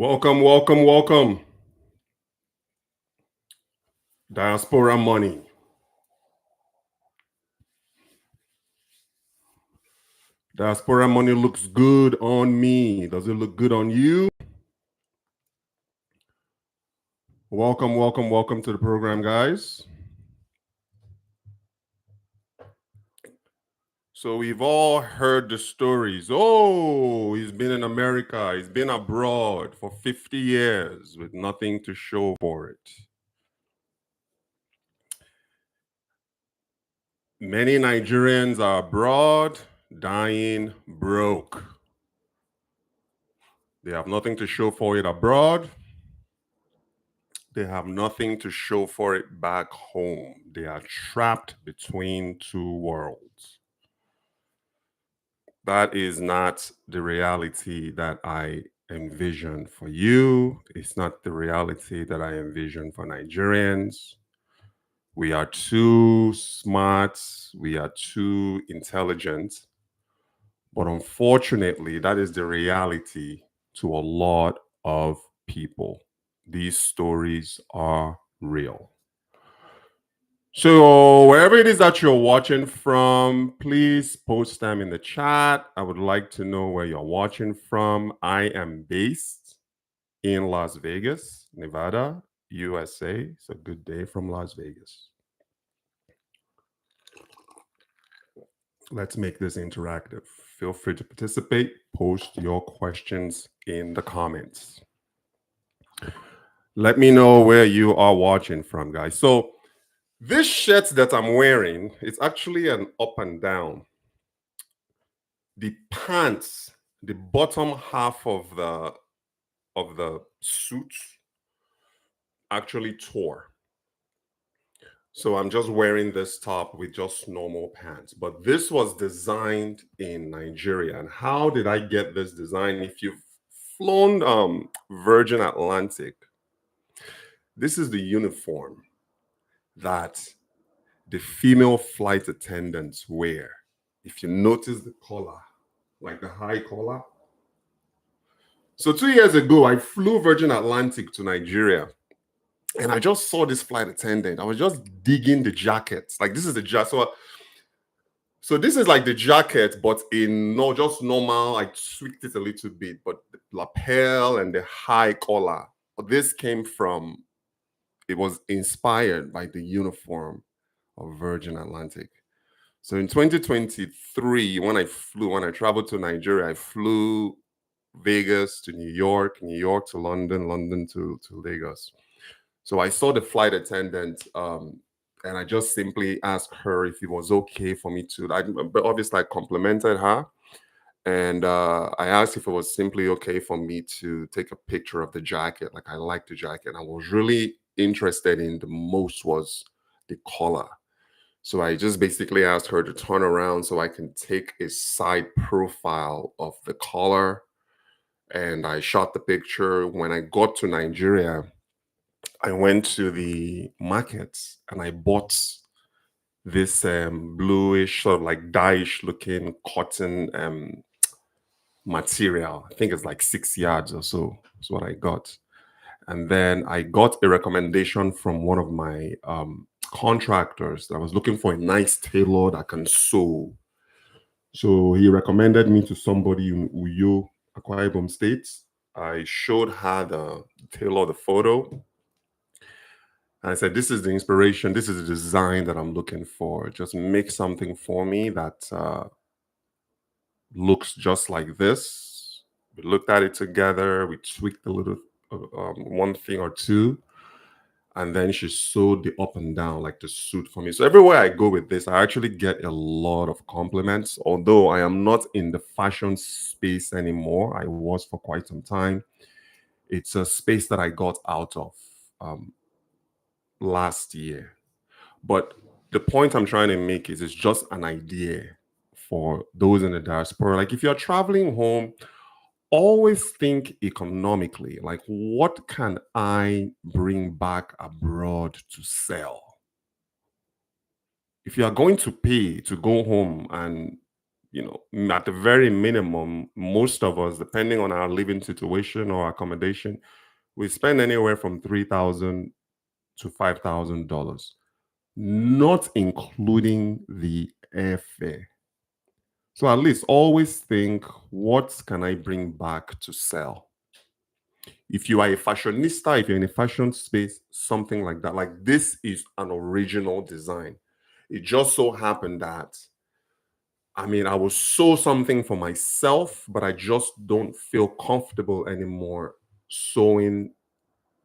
Welcome, welcome, welcome. Diaspora money. Diaspora money looks good on me. Does it look good on you? Welcome, welcome, welcome to the program, guys. So we've all heard the stories. Oh, he's been in America. He's been abroad for 50 years with nothing to show for it. Many Nigerians are abroad, dying broke. They have nothing to show for it abroad. They have nothing to show for it back home. They are trapped between two worlds. That is not the reality that I envision for you. It's not the reality that I envision for Nigerians. We are too smart. We are too intelligent. But unfortunately, that is the reality to a lot of people. These stories are real. So wherever it is that you're watching from, please post them in the chat. I would like to know where you're watching from. I am based in Las Vegas, Nevada, USA. It's a good day from Las Vegas. Let's make this interactive. Feel free to participate. Post your questions in the comments. Let me know where you are watching from, guys. So this shirt that I'm wearing is actually an up and down. The pants, the bottom half of the suit actually tore. So I'm just wearing this top with just normal pants. But this was designed in Nigeria. And how did I get this design? If you've flown Virgin Atlantic, this is the uniform that the female flight attendants wear. If you notice the collar, like the high collar. So 2 years ago, I flew Virgin Atlantic to Nigeria. And I just saw this flight attendant. I was just digging the jackets. Like this is the jacket. So this is like the jacket, but in no just normal. I tweaked it a little bit, but the lapel and the high collar. This came from, it was inspired by the uniform of Virgin Atlantic. So in 2023, when I traveled to Nigeria, I flew Vegas to New York, New York to London, London to Lagos. So I saw the flight attendant, and I just simply asked her if it was okay for me to. But obviously, I complimented her, and I asked if it was simply okay for me to take a picture of the jacket. Like I liked the jacket. I was really interested in the most was the collar. So I just basically asked her to turn around so I can take a side profile of the collar, and I shot the picture. When I got to Nigeria, I went to the markets and I bought this bluish, sort of like dye-ish looking cotton material. I think it's like 6 yards or so. That's what I got. And then I got a recommendation from one of my contractors that was looking for a nice tailor that can sew. So he recommended me to somebody in Uyo, Akwa Ibom State. I showed her the tailor the photo. And I said, this is the inspiration. This is the design that I'm looking for. Just make something for me that looks just like this. We looked at it together. We tweaked a little, one thing or two. And then she sewed the up and down, like the suit for me. So everywhere I go with this, I actually get a lot of compliments. Although I am not in the fashion space anymore. I was for quite some time. It's a space that I got out of last year. But the point I'm trying to make is it's just an idea for those in the diaspora. Like if you're traveling home, always think economically. Like what can I bring back abroad to sell? If you are going to pay to go home and at the very minimum, most of us, depending on our living situation or accommodation, we spend anywhere from $3,000 to $5,000, not including the airfare. So at least always think, what can I bring back to sell? If you are a fashionista, if you're in a fashion space, something like that, like this is an original design. It just so happened that, I will sew something for myself, but I just don't feel comfortable anymore sewing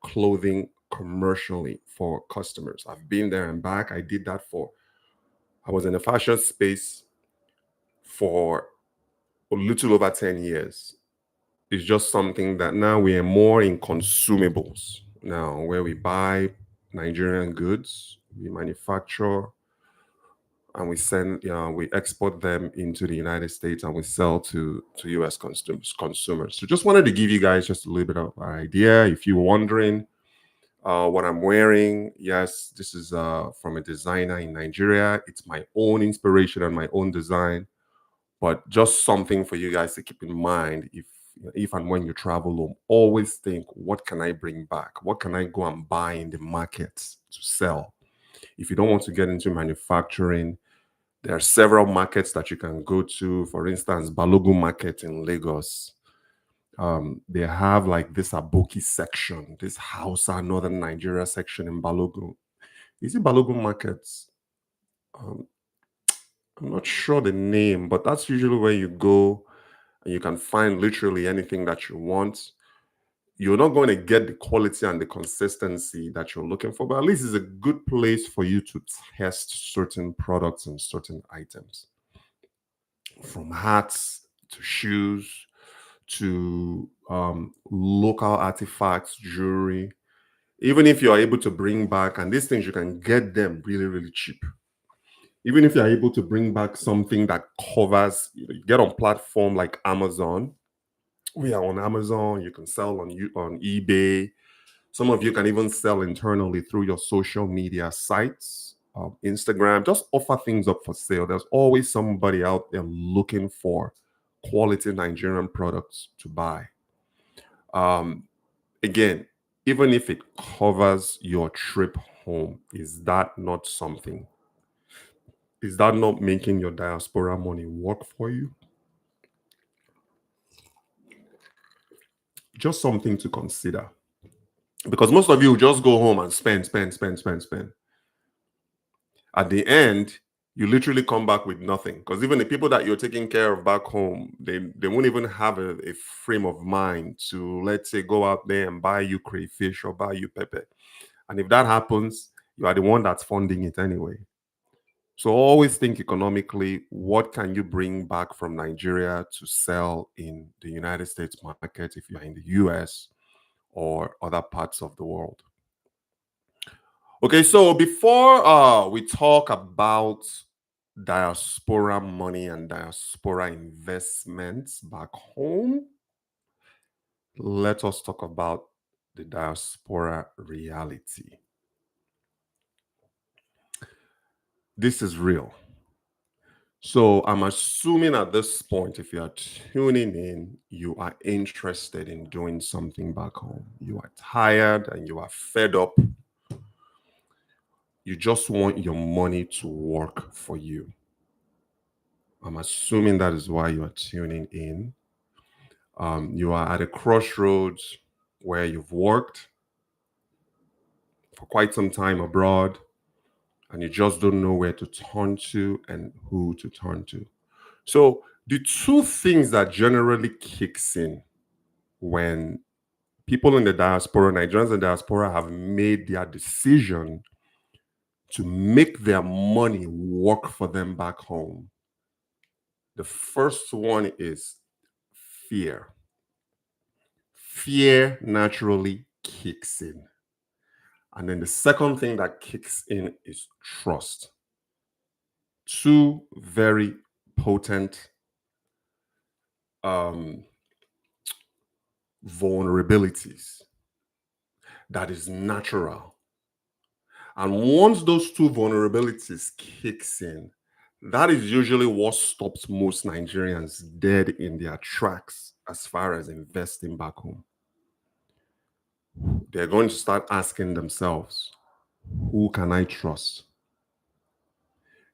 clothing commercially for customers. I've been there and back. I was in a fashion space for a little over 10 years. It's just something that now we are more in consumables now, where we buy Nigerian goods, we manufacture, and we export them into the United States, and we sell to US consumers. So just wanted to give you guys just a little bit of an idea. If you're wondering what I'm wearing, yes, this is from a designer in Nigeria. It's my own inspiration and my own design, but just something for you guys to keep in mind. If and when you travel home, always think, what can I bring back? What can I go and buy in the market to sell? If you don't want to get into manufacturing, there are several markets that you can go to. For instance, Balogun Market in Lagos. They have like this Aboki section, this Hausa Northern Nigeria section in Balogun. Is it Balogun Markets? I'm not sure the name, but that's usually where you go and you can find literally anything that you want. You're not going to get the quality and the consistency that you're looking for, but at least it's a good place for you to test certain products and certain items, from hats to shoes to local artifacts, jewelry. Even if you're able to bring back, and these things you can get them really, really cheap. Even if you're able to bring back something that covers, you get on platform like Amazon. We are on Amazon. You can sell on eBay. Some of you can even sell internally through your social media sites, Instagram. Just offer things up for sale. There's always somebody out there looking for quality Nigerian products to buy. Again, even if it covers your trip home, is that not something? Is that not making your diaspora money work for you? Just something to consider. Because most of you just go home and spend. At the end, you literally come back with nothing. Because even the people that you're taking care of back home, they won't even have a frame of mind to, let's say, go out there and buy you crayfish or buy you pepper. And if that happens, you are the one that's funding it anyway. So always think economically, what can you bring back from Nigeria to sell in the United States market if you're in the US or other parts of the world? Okay, so before we talk about diaspora money and diaspora investments back home, let us talk about the diaspora reality. This is real. So I'm assuming at this point, if you are tuning in, you are interested in doing something back home. You are tired and you are fed up. You just want your money to work for you. I'm assuming that is why you are tuning in. You are at a crossroads where you've worked for quite some time abroad and you just don't know where to turn to and who to turn to. So the two things that generally kicks in when people in the diaspora, Nigerians in the diaspora, have made their decision to make their money work for them back home. The first one is fear. Fear naturally kicks in. And then the second thing that kicks in is trust. Two very potent vulnerabilities that is natural. And once those two vulnerabilities kicks in, That is usually what stops most Nigerians dead in their tracks as far as investing back home. They're going to start asking themselves, who can I trust?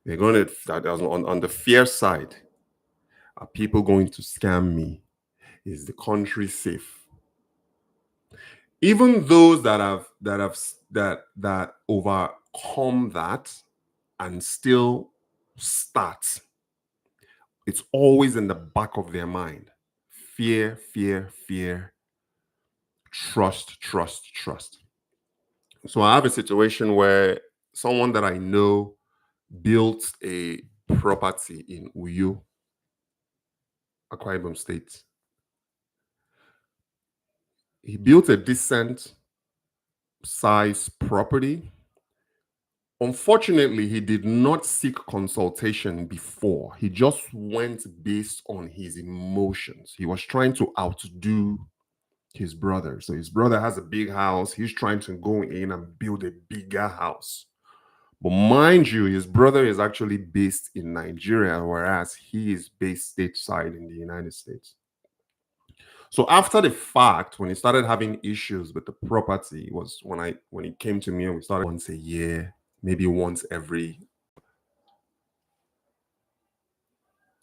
They're going to, on the fear side, are people going to scam me? Is the country safe? Even those that overcome that and still start, it's always in the back of their mind. Fear, fear, fear, trust, trust, trust. So I have a situation where someone that I know built a property in Uyo, Akwa Ibom State. He built a decent size property. Unfortunately, he did not seek consultation before. He just went based on his emotions. He was trying to outdo his brother. So his brother has a big house. He's trying to go in and build a bigger house. But mind you, his brother is actually based in Nigeria, whereas he is based stateside in the United States. So after the fact, when he started having issues with the property, was when he came to me and we started once a year, maybe once every.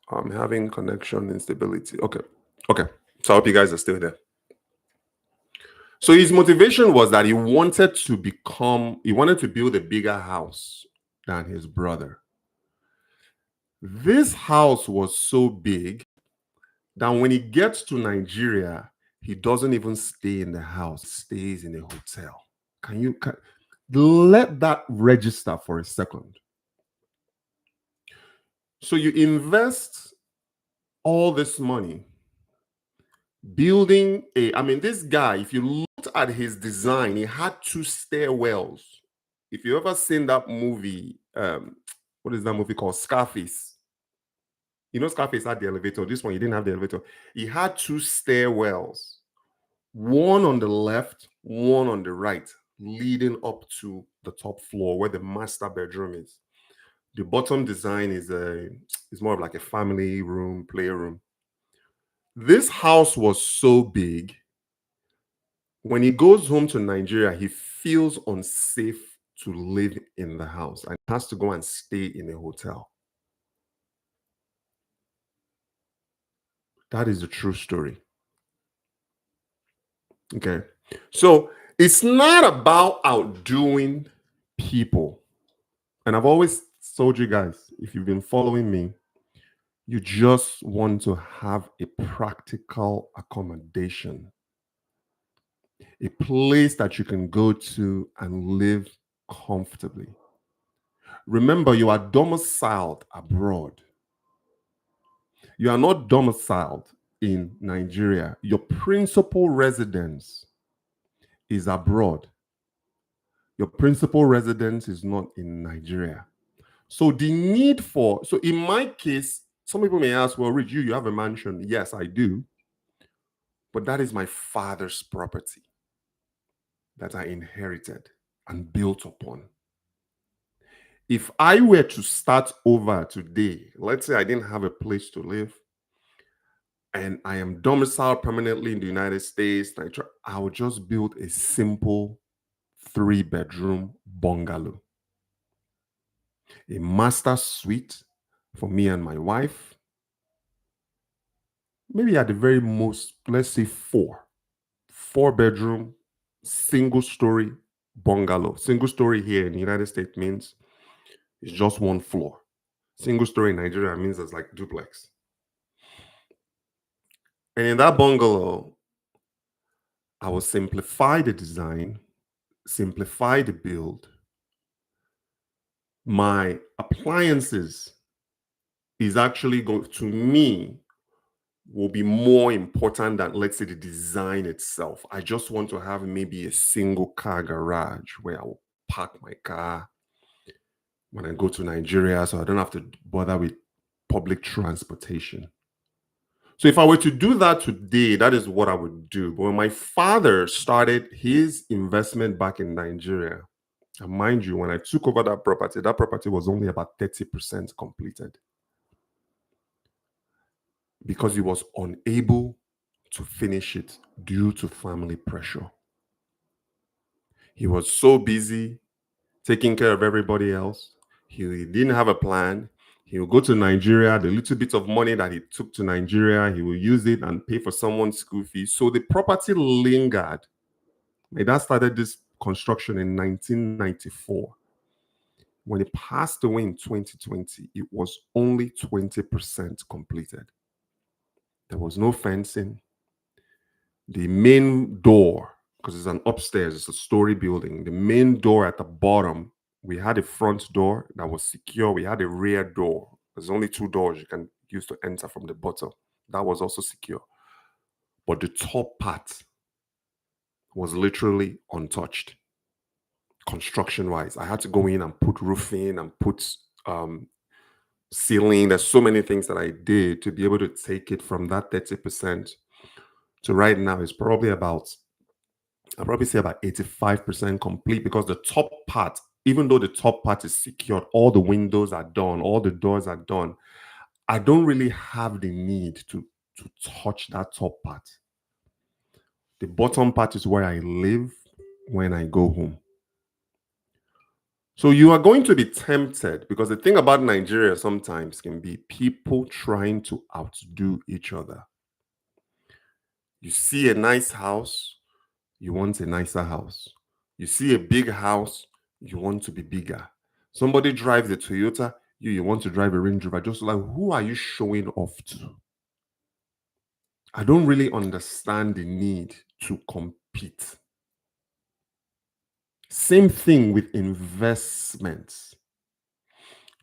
I'm having connection instability. Okay. So I hope you guys are still there. So his motivation was that he wanted to build a bigger house than his brother. This house was so big that when he gets to Nigeria, he doesn't even stay in the house, he stays in a hotel. Can let that register for a second? So you invest all this money building this guy, if you looked at his design, he had 2 stairwells. If you ever seen that movie, what is that movie called? Scarface. You know, Scarface had the elevator. This one, he didn't have the elevator. He had 2 stairwells, one on the left, one on the right, leading up to the top floor where the master bedroom is. The bottom design is more of like a family room, playroom. This house was so big. When he goes home to Nigeria, he feels unsafe to live in the house and has to go and stay in a hotel. That is the true story. Okay. So it's not about outdoing people. And I've always told you guys, if you've been following me, you just want to have a practical accommodation, a place that you can go to and live comfortably. Remember, you are domiciled abroad. You are not domiciled in Nigeria. Your principal residence is abroad. Your principal residence is not in Nigeria. So in my case, some people may ask, well, Rich, you have a mansion. Yes, I do. But that is my father's property that I inherited and built upon. If I were to start over today, let's say I didn't have a place to live, and I am domiciled permanently in the United States, I would just build a simple 3-bedroom bungalow, a master suite for me and my wife. Maybe at the very most, let's say 4-bedroom, single-story bungalow. Single story here in the United States means it's just 1 floor. Single story in Nigeria means it's like duplex. And in that bungalow, I will simplify the design, simplify the build. My appliances is actually going to me will be more important than, let's say, the design itself. I just want to have maybe a single car garage where I will park my car when I go to Nigeria, so I don't have to bother with public transportation. So if I were to do that today, that is what I would do. But when my father started his investment back in Nigeria, And mind you, when I took over that property was only about 30% completed because he was unable to finish it due to family pressure. He was so busy taking care of everybody else. He didn't have a plan. He will go to Nigeria. The little bit of money that he took to Nigeria, he will use it and pay for someone's school fees. So the property lingered. My dad started this construction in 1994. When it passed away in 2020, it was only 20% completed. There was no fencing. The main door, because it's an upstairs, it's a story building. The main door at the bottom, we had a front door that was secure. We had a rear door. There's only two doors you can use to enter from the bottom. That was also secure. But the top part was literally untouched. Construction-wise, I had to go in and put roofing and put ceiling. There's so many things that I did to be able to take it from that 30% to right now is probably about, I'll probably say about 85% complete, because the top part, even though the top part is secured, all the windows are done, all the doors are done. I don't really have the need to touch that top part. The bottom part is where I live when I go home. So you are going to be tempted, because the thing about Nigeria sometimes can be people trying to outdo each other. You see a nice house, you want a nicer house. You see a big house, you want to be bigger. Somebody drives a Toyota, you want to drive a Range Rover. Just like, who are you showing off to? I don't really understand the need to compete. Same thing with investments.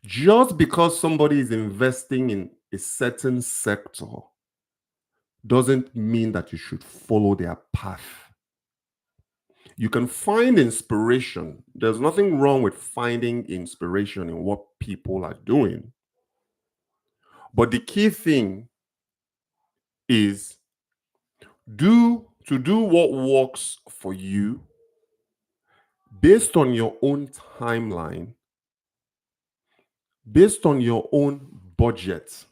Just because somebody is investing in a certain sector doesn't mean that you should follow their path. You can find inspiration. There's nothing wrong with finding inspiration in what people are doing. But the key thing is to do what works for you based on your own timeline, based on your own budget,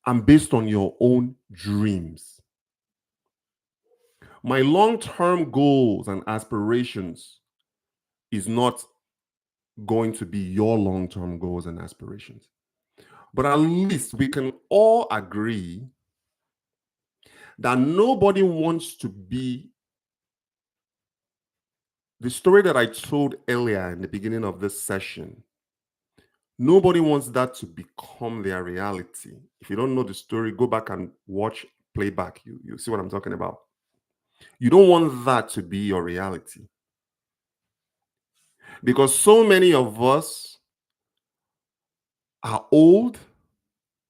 and based on your own dreams. My long-term goals and aspirations is not going to be your long-term goals and aspirations. But at least we can all agree that nobody wants to be the story that I told earlier in the beginning of this session. Nobody wants that to become their reality. If you don't know the story, go back and watch playback. You see what I'm talking about. You don't want that to be your reality. Because so many of us are old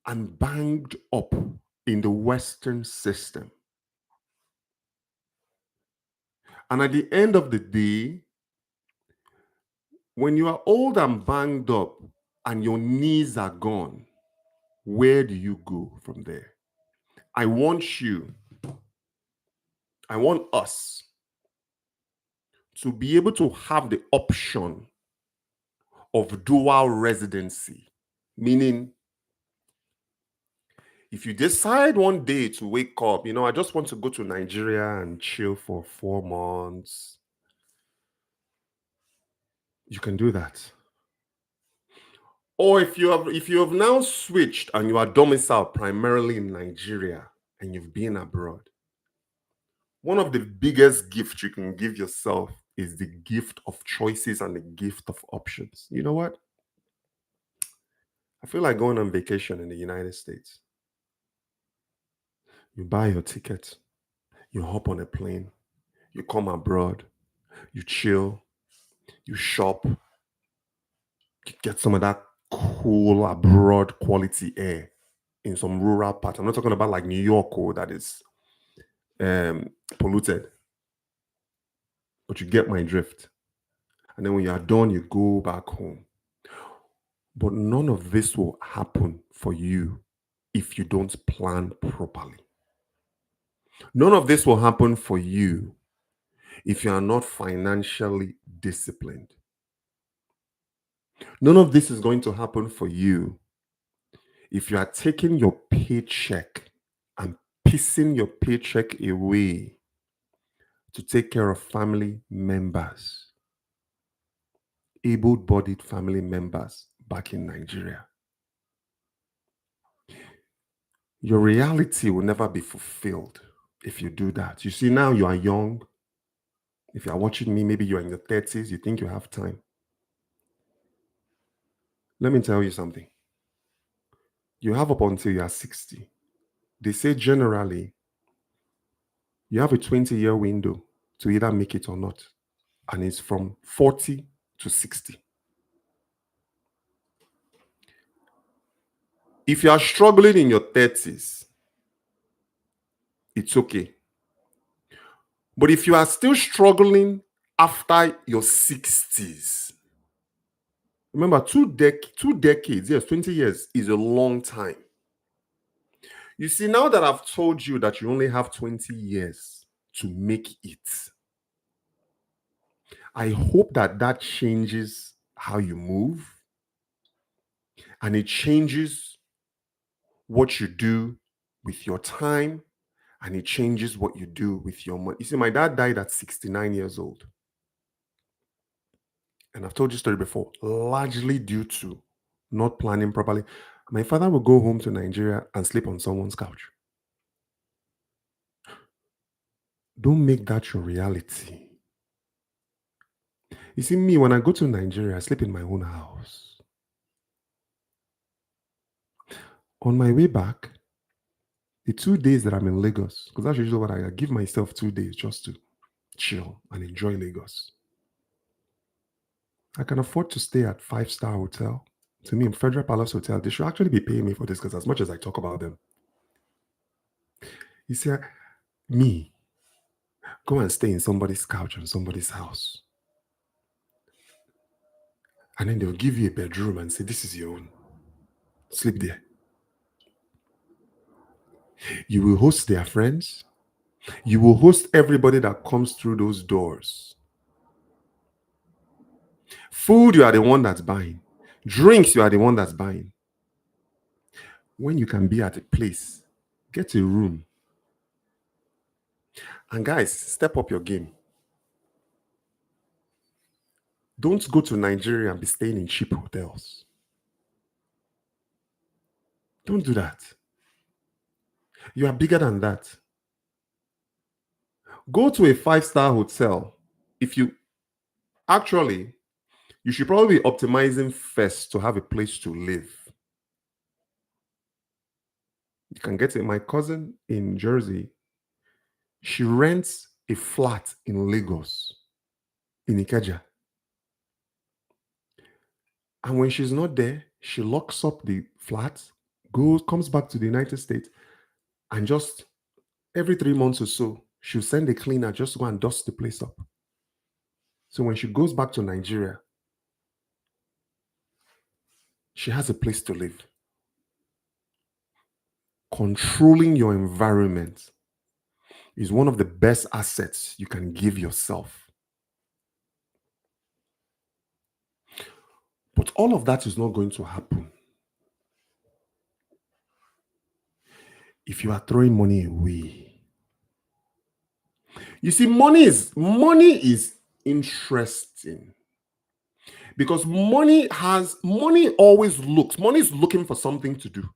and banged up in the Western system. And at the end of the day, when you are old and banged up and your knees are gone, where do you go from there? I want us to be able to have the option of dual residency, meaning if you decide one day to wake up, I just want to go to Nigeria and chill for 4 months, you can do that. Or if you have now switched and you are domiciled primarily in Nigeria and you've been abroad, one of the biggest gifts you can give yourself is the gift of choices and the gift of options. You know what? I feel like going on vacation in the United States. You buy your ticket, you hop on a plane, you come abroad, you chill, you shop, you get some of that cool abroad quality air in some rural part. I'm not talking about like New York, that is polluted, but you get my drift. And then when you are done, you go back home. But none of this will happen for you if you don't plan properly. None of this will happen for you if you are not financially disciplined. None of this is going to happen for you if you are taking your paycheck and piecing your paycheck away to take care of family members, able-bodied family members back in Nigeria. Your reality will never be fulfilled if you do that. You see, now you are young. If you are watching me, maybe you're in your 30s, you think you have time. Let me tell you something. You have up until you are 60. They say generally, you have a 20-year window to either make it or not. And it's from 40 to 60. If you are struggling in your 30s, it's okay. But if you are still struggling after your 60s, remember, two decades, yes, 20 years is a long time. You see, now that I've told you that you only have 20 years to make it, I hope that that changes how you move and it changes what you do with your time and it changes what you do with your money. You see, my dad died at 69 years old. And I've told you a story before, largely due to not planning properly. My father would go home to Nigeria and sleep on someone's couch. Don't make that your reality. You see, me, when I go to Nigeria, I sleep in my own house. On my way back, the 2 days that I'm in Lagos, because that's usually what I give myself 2 days just to chill and enjoy Lagos. I can afford to stay at 5-star hotel. To me, Federal Palace Hotel, they should actually be paying me for this because as much as I talk about them, you see, me, go and stay in somebody's couch in somebody's house. And then they'll give you a bedroom and say, this is your own. Sleep there. You will host their friends. You will host everybody that comes through those doors. Food, you are the one that's buying. Drinks, you are the one that's buying. When you can be at a place, get a room. And guys, step up your game. Don't go to Nigeria and be staying in cheap hotels. Don't do that. You are bigger than that. Go to a 5-star hotel. If you actually, you should probably be optimizing first to have a place to live. You can get it. My cousin in Jersey, she rents a flat in Lagos, in Ikeja. And when she's not there, she locks up the flat, comes back to the United States, and just every 3 months or so, she'll send a cleaner just to go and dust the place up. So when she goes back to Nigeria, she has a place to live. Controlling your environment is one of the best assets you can give yourself. But all of that is not going to happen if you are throwing money away. You see, money is interesting because money is looking for something to do.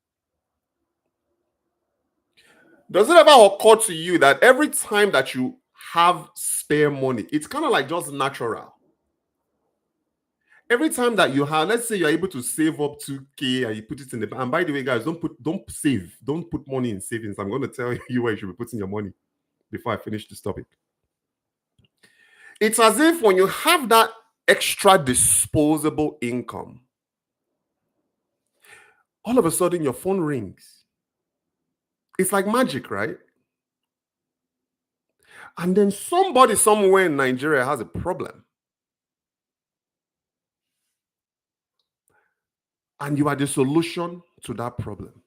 Does it ever occur to you that every time that you have spare money, it's kind of like just natural? Every time that you have, let's say you're able to save up 2K and you put it in the bank. And by the way, guys, don't put money in savings. I'm going to tell you where you should be putting your money before I finish this topic. It's as if when you have that extra disposable income, all of a sudden your phone rings. It's like magic, right? And then somebody somewhere in Nigeria has a problem. And you are the solution to that problem.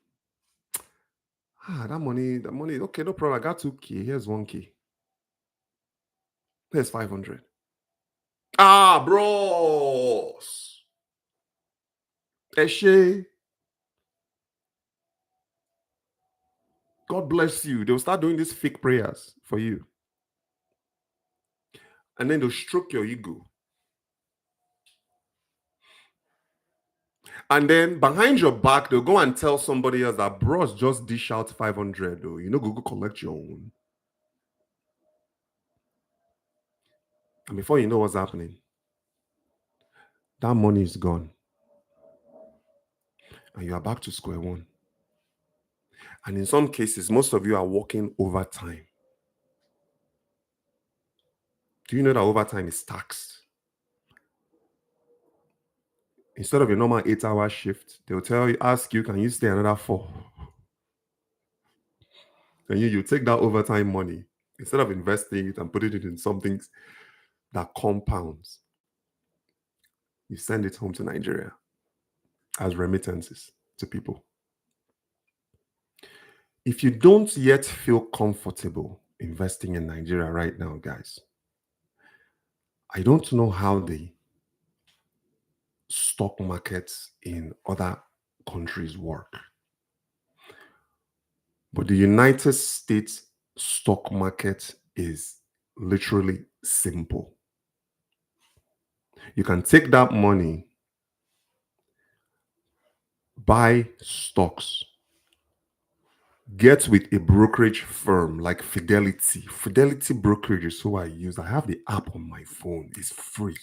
That money, okay, no problem. I got 2K. Here's 1K. Here's 500. Ah, bros. Eshe. God bless you. They'll start doing these fake prayers for you. And then they'll stroke your ego. And then behind your back, they'll go and tell somebody else that bros just dish out 500 though. You know, go collect your own. And before you know what's happening, that money is gone. And you are back to square one. And in some cases, most of you are working overtime. Do you know that overtime is taxed? Instead of a normal 8-hour shift, they'll ask you, can you stay another 4? And you take that overtime money, instead of investing it and putting it in something that compounds, you send it home to Nigeria as remittances to people. If you don't yet feel comfortable investing in Nigeria right now, guys, I don't know how the stock markets in other countries work. But the United States stock market is literally simple. You can take that money, buy stocks, get with a brokerage firm like Fidelity. Fidelity brokerage is who I use. I have the app on my phone. It's free.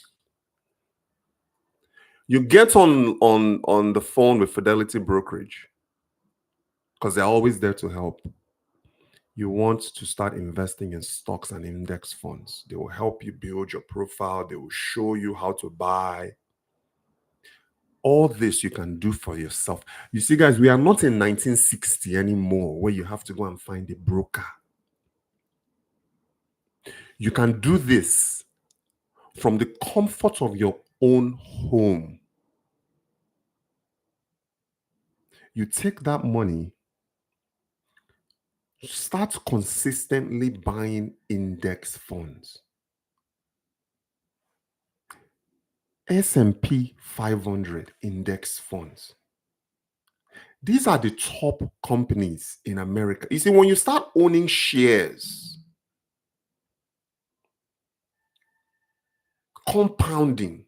You get on the phone with Fidelity brokerage because they're always there to help. You want to start investing in stocks and index funds. They will help you build your profile. They will show you how to buy. All this you can do for yourself. You see, guys, we are not in 1960 anymore where you have to go and find a broker. You can do this from the comfort of your own home. You take that money, start consistently buying index funds. S&P 500 index funds. These are the top companies in America. You see, when you start owning shares, compounding.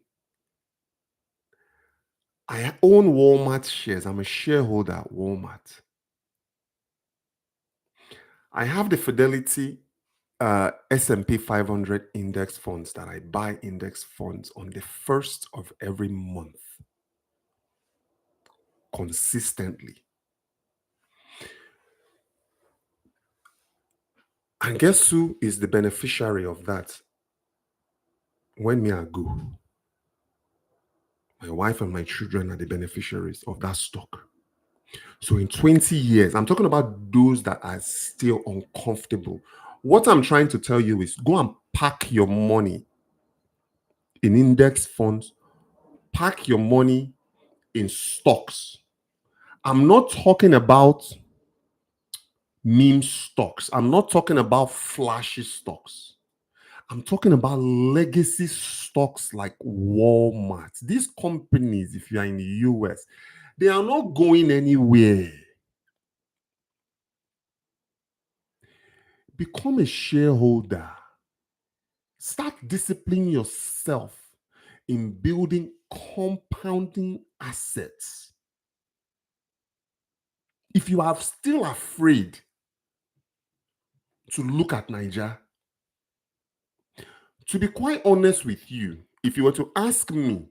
I own Walmart shares. I'm a shareholder at Walmart. I have the Fidelity S&P 500 index funds that I buy index funds on the 1st of every month consistently. And guess who is the beneficiary of that when me I go? My wife and my children are the beneficiaries of that stock. So in 20 years, I'm talking about those that are still uncomfortable. What I'm trying to tell you is go and pack your money in index funds, pack your money in stocks. I'm not talking about meme stocks. I'm not talking about flashy stocks. I'm talking about legacy stocks like Walmart. These companies, if you are in the US, they are not going anywhere. Become a shareholder. Start disciplining yourself in building compounding assets. If you are still afraid to look at Nigeria, to be quite honest with you, if you were to ask me,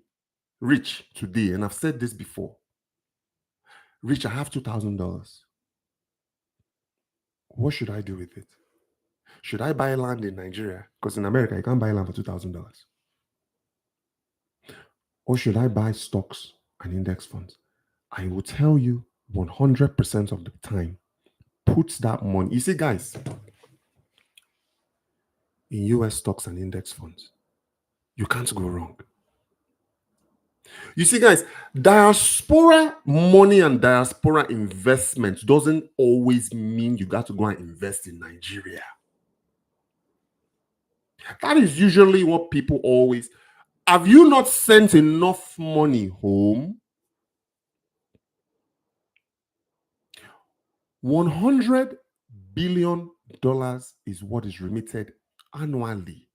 Rich, today, and I've said this before, Rich, I have $2,000. What should I do with it? Should I buy land in Nigeria? Because in America, you can't buy land for $2,000. Or should I buy stocks and index funds? I will tell you 100% of the time, put that money. You see, guys, in US stocks and index funds, you can't go wrong. You see, guys, diaspora money and diaspora investment doesn't always mean you got to go and invest in Nigeria. That is usually what people always, Have you not sent enough money home? $100 billion is what is remitted annually.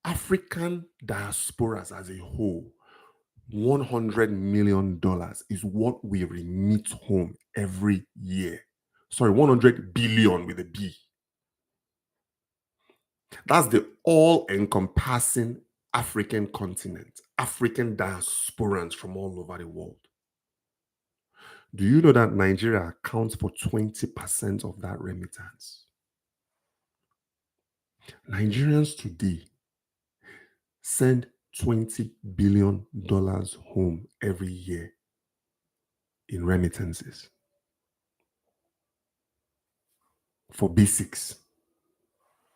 African diasporas as a whole, $100 million is what we remit home every year. Sorry, 100 billion with a B. That's the all-encompassing African continent, African diasporans from all over the world. Do you know that Nigeria accounts for 20% of that remittance? Nigerians today send $20 billion home every year in remittances for basics,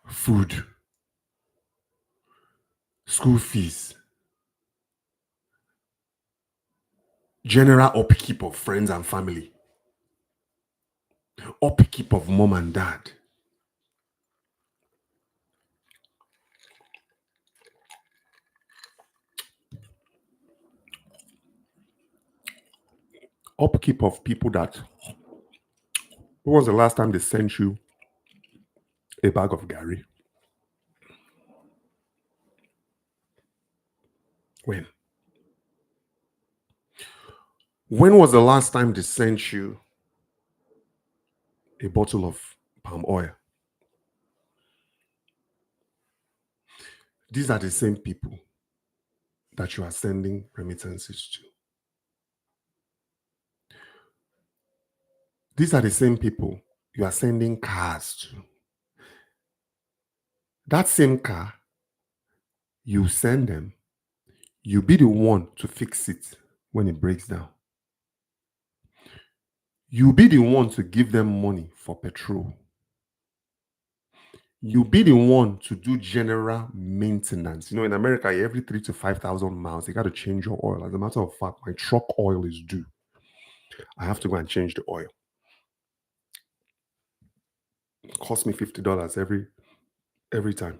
food, school fees, general upkeep of friends and family, upkeep of mom and dad. Upkeep of people that, when was the last time they sent you a bag of Gary? When? When was the last time they sent you a bottle of palm oil? These are the same people that you are sending remittances to. These are the same people you are sending cars to. That same car, you send them, you be the one to fix it when it breaks down. You be the one to give them money for petrol. You be the one to do general maintenance. You know, in America, every 3,000 to 5,000 miles, you got to change your oil. As a matter of fact, my truck oil is due. I have to go and change the oil. It costs me $50 every time.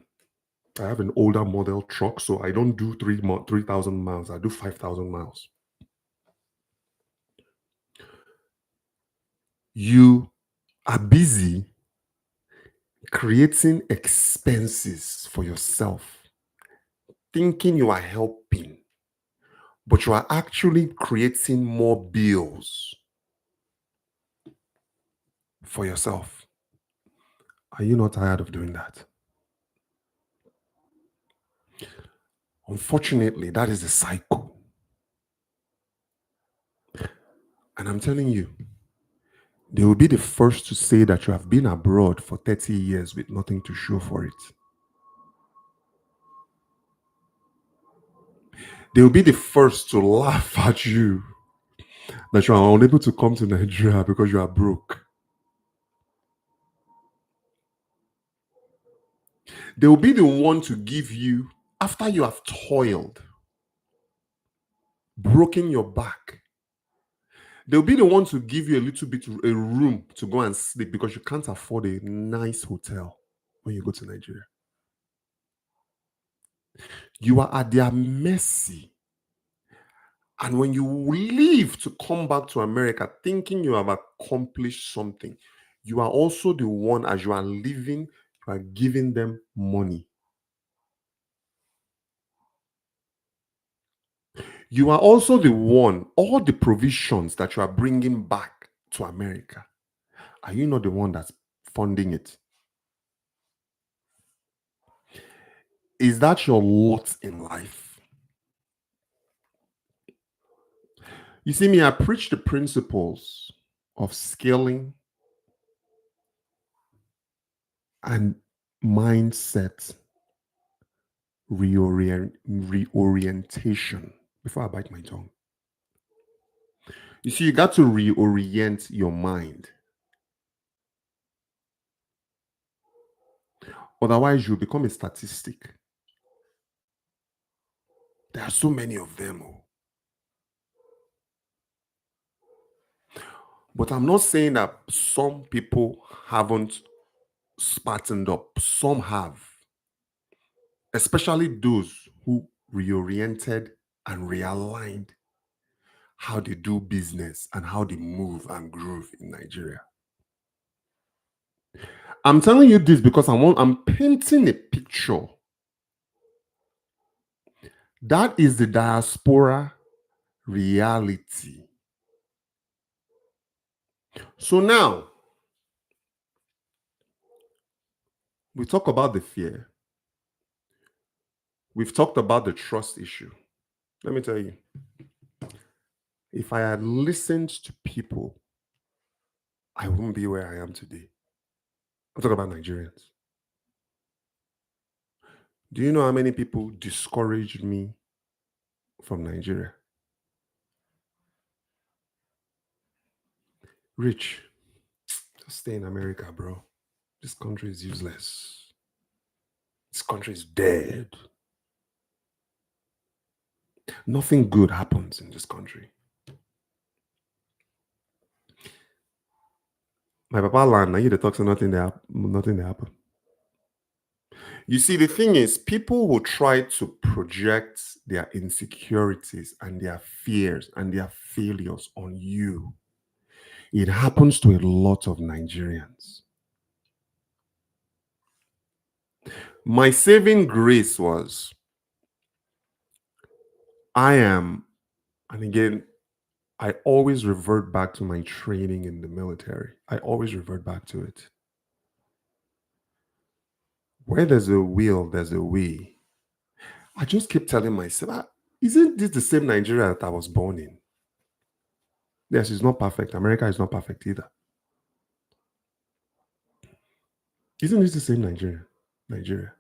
I have an older model truck, so I don't do 3,000 miles. I do 5,000 miles. You are busy creating expenses for yourself, thinking you are helping, but you are actually creating more bills for yourself. Are you not tired of doing that? Unfortunately, that is the cycle. And I'm telling you, they will be the first to say that you have been abroad for 30 years with nothing to show for it. They will be the first to laugh at you that you are unable to come to Nigeria because you are broke. They will be the one to give you, after you have toiled, broken your back, they'll be the one to give you a little bit, a room to go and sleep because you can't afford a nice hotel when you go to Nigeria. You are at their mercy. And when you leave to come back to America thinking you have accomplished something, you are also the one, as you are leaving, you are giving them money. You are also the one, all the provisions that you are bringing back to America, are you not the one that's funding it? Is that your lot in life? You see, me, I preach the principles of scaling and mindset reorientation before I bite my tongue. You see, you got to reorient your mind. Otherwise, you'll become a statistic. There are so many of them. But I'm not saying that some people haven't smartened up. Some have. especially those who reoriented and realigned how they do business and how they move and groove in Nigeria. I'm telling you this because I'm painting a picture. That is the diaspora reality. So now we talk about the fear. We've talked about the trust issue. Let me tell you, if I had listened to people, I wouldn't be where I am today. I'm talking about Nigerians. Do you know how many people discouraged me from Nigeria? Rich, just stay in America, bro. This country is useless. This country is dead. Nothing good happens in this country. My papa land, now you the talk so nothing there happen. You see, the thing is, people will try to project their insecurities and their fears and their failures on you. It happens to a lot of Nigerians. My saving grace was and again, I always revert back to my training in the military. I always revert back to it. Where there's a will, there's a way. I just keep telling myself, isn't this the same Nigeria that I was born in? Yes, it's not perfect. America is not perfect either. Isn't this the same Nigeria?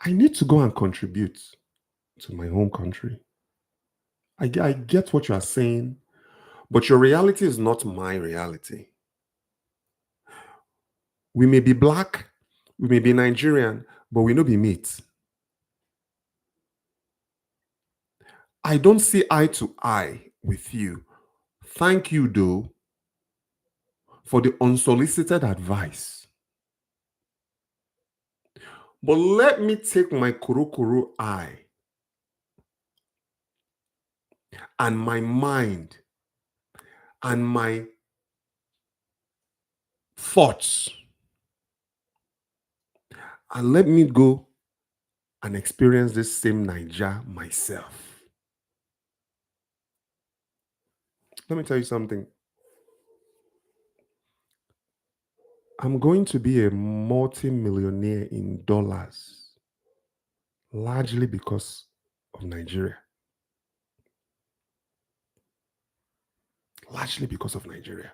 I need to go and contribute to my home country. I get what you are saying, but your reality is not my reality. We may be black, we may be Nigerian, but we no be meat. I don't see eye to eye with you. Thank you, though, for the unsolicited advice. But let me take my kuru eye and my mind and my thoughts and let me go and experience this same Niger myself. Let me tell you something. I'm going to be a multi-millionaire in dollars, largely because of Nigeria. Largely because of Nigeria.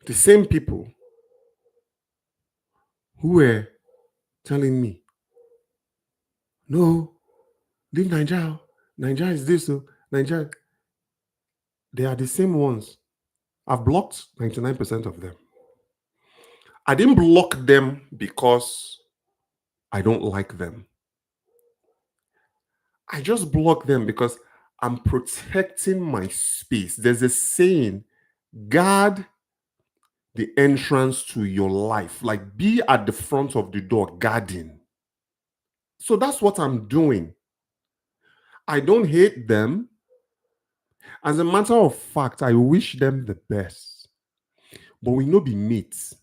The same people who were telling me, no, leave Nigeria. Nigeria is this, so Nigeria. They are the same ones. I've blocked 99% of them. I didn't block them because I don't like them. I just block them because I'm protecting my space. There's a saying, guard the entrance to your life. Like, be at the front of the door guarding. So that's what I'm doing. I don't hate them. As a matter of fact, I wish them the best. But we no be mates.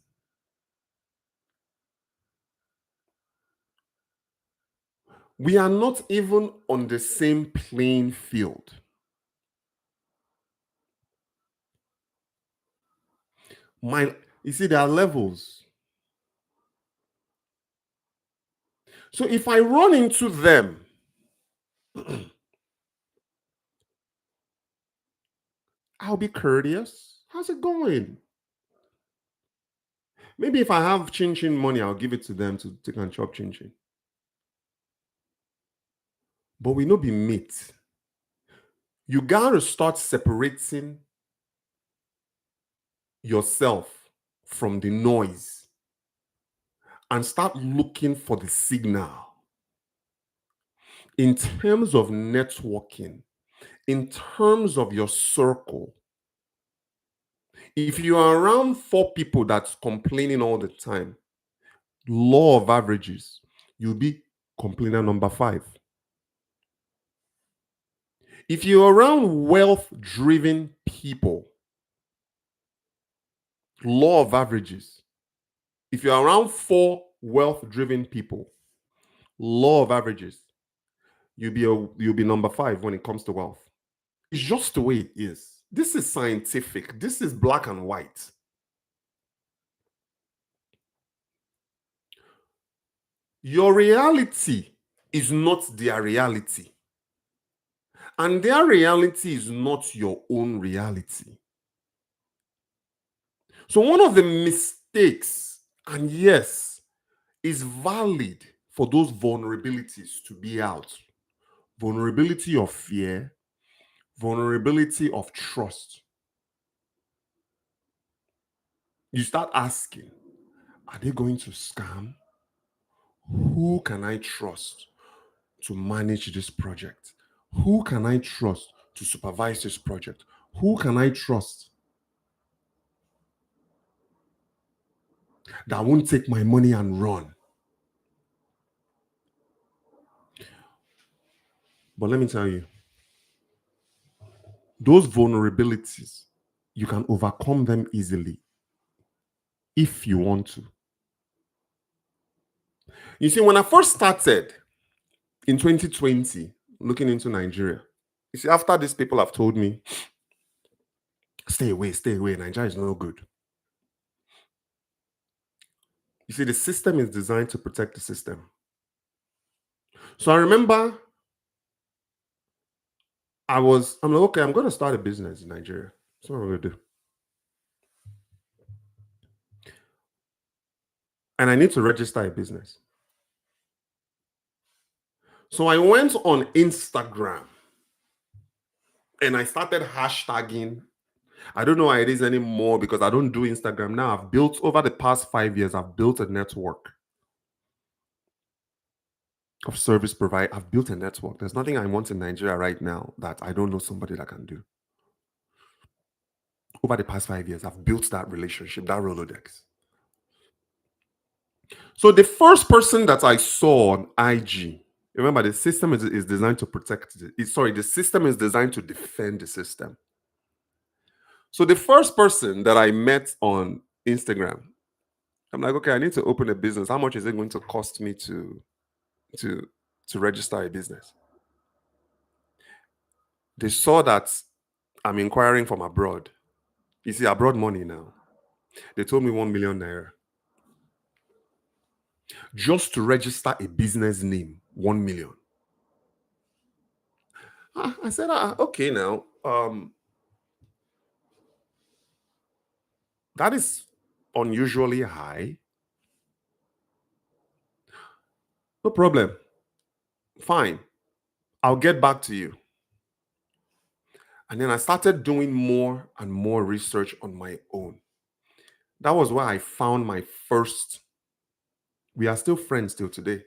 We are not even on the same playing field. You see, there are levels. So if I run into them, I'll be courteous. How's it going? Maybe if I have chin chin money, I'll give it to them to take and chop chin chin. But we no be meat. You gotta start separating yourself from the noise and start looking for the signal. In terms of networking, in terms of your circle, If you are around 4 people that's complaining all the time, law of averages, you'll be complainer number 5. If you're around wealth-driven people, law of averages, if you're around 4 wealth-driven people, law of averages, you'll be number 5 when it comes to wealth. It's just the way it is. This is scientific. This is black and white. Your reality is not their reality. And their reality is not your own reality. So one of the mistakes, and yes, is valid for those vulnerabilities to be out. Vulnerability of fear, vulnerability of trust. You start asking, are they going to scam? Who can I trust to manage this project? Who can I trust to supervise this project? Who can I trust that won't take my money and run? But let me tell you, those vulnerabilities, you can overcome them easily if you want to. You see, when I first started in 2020, looking into Nigeria, you see, after these people have told me, stay away, Nigeria is no good. You see, the system is designed to protect the system. So I remember I'm like, okay, I'm going to start a business in Nigeria. That's what I'm going to do. And I need to register a business. So I went on Instagram and I started hashtagging. I don't know why it is anymore because I don't do Instagram now. I've built, over the past 5 years, I've built a network of service provider. I've built a network. There's nothing I want in Nigeria right now that I don't know somebody that can do. Over the past 5 years, I've built that relationship, that Rolodex. So the first person that I saw on IG, remember the system is designed to protect it. Sorry, the system is designed to defend the system. So the first person that I met on Instagram, I'm like, okay, I need to open a business. How much is it going to cost me to register a business? They saw that I'm inquiring from abroad. You see, abroad money now. They told me 1 million naira. Just to register a business name, 1 million. I said, okay, now, that is unusually high. No problem. Fine. I'll get back to you. And then I started doing more and more research on my own. That was where I found my first. We are still friends till today.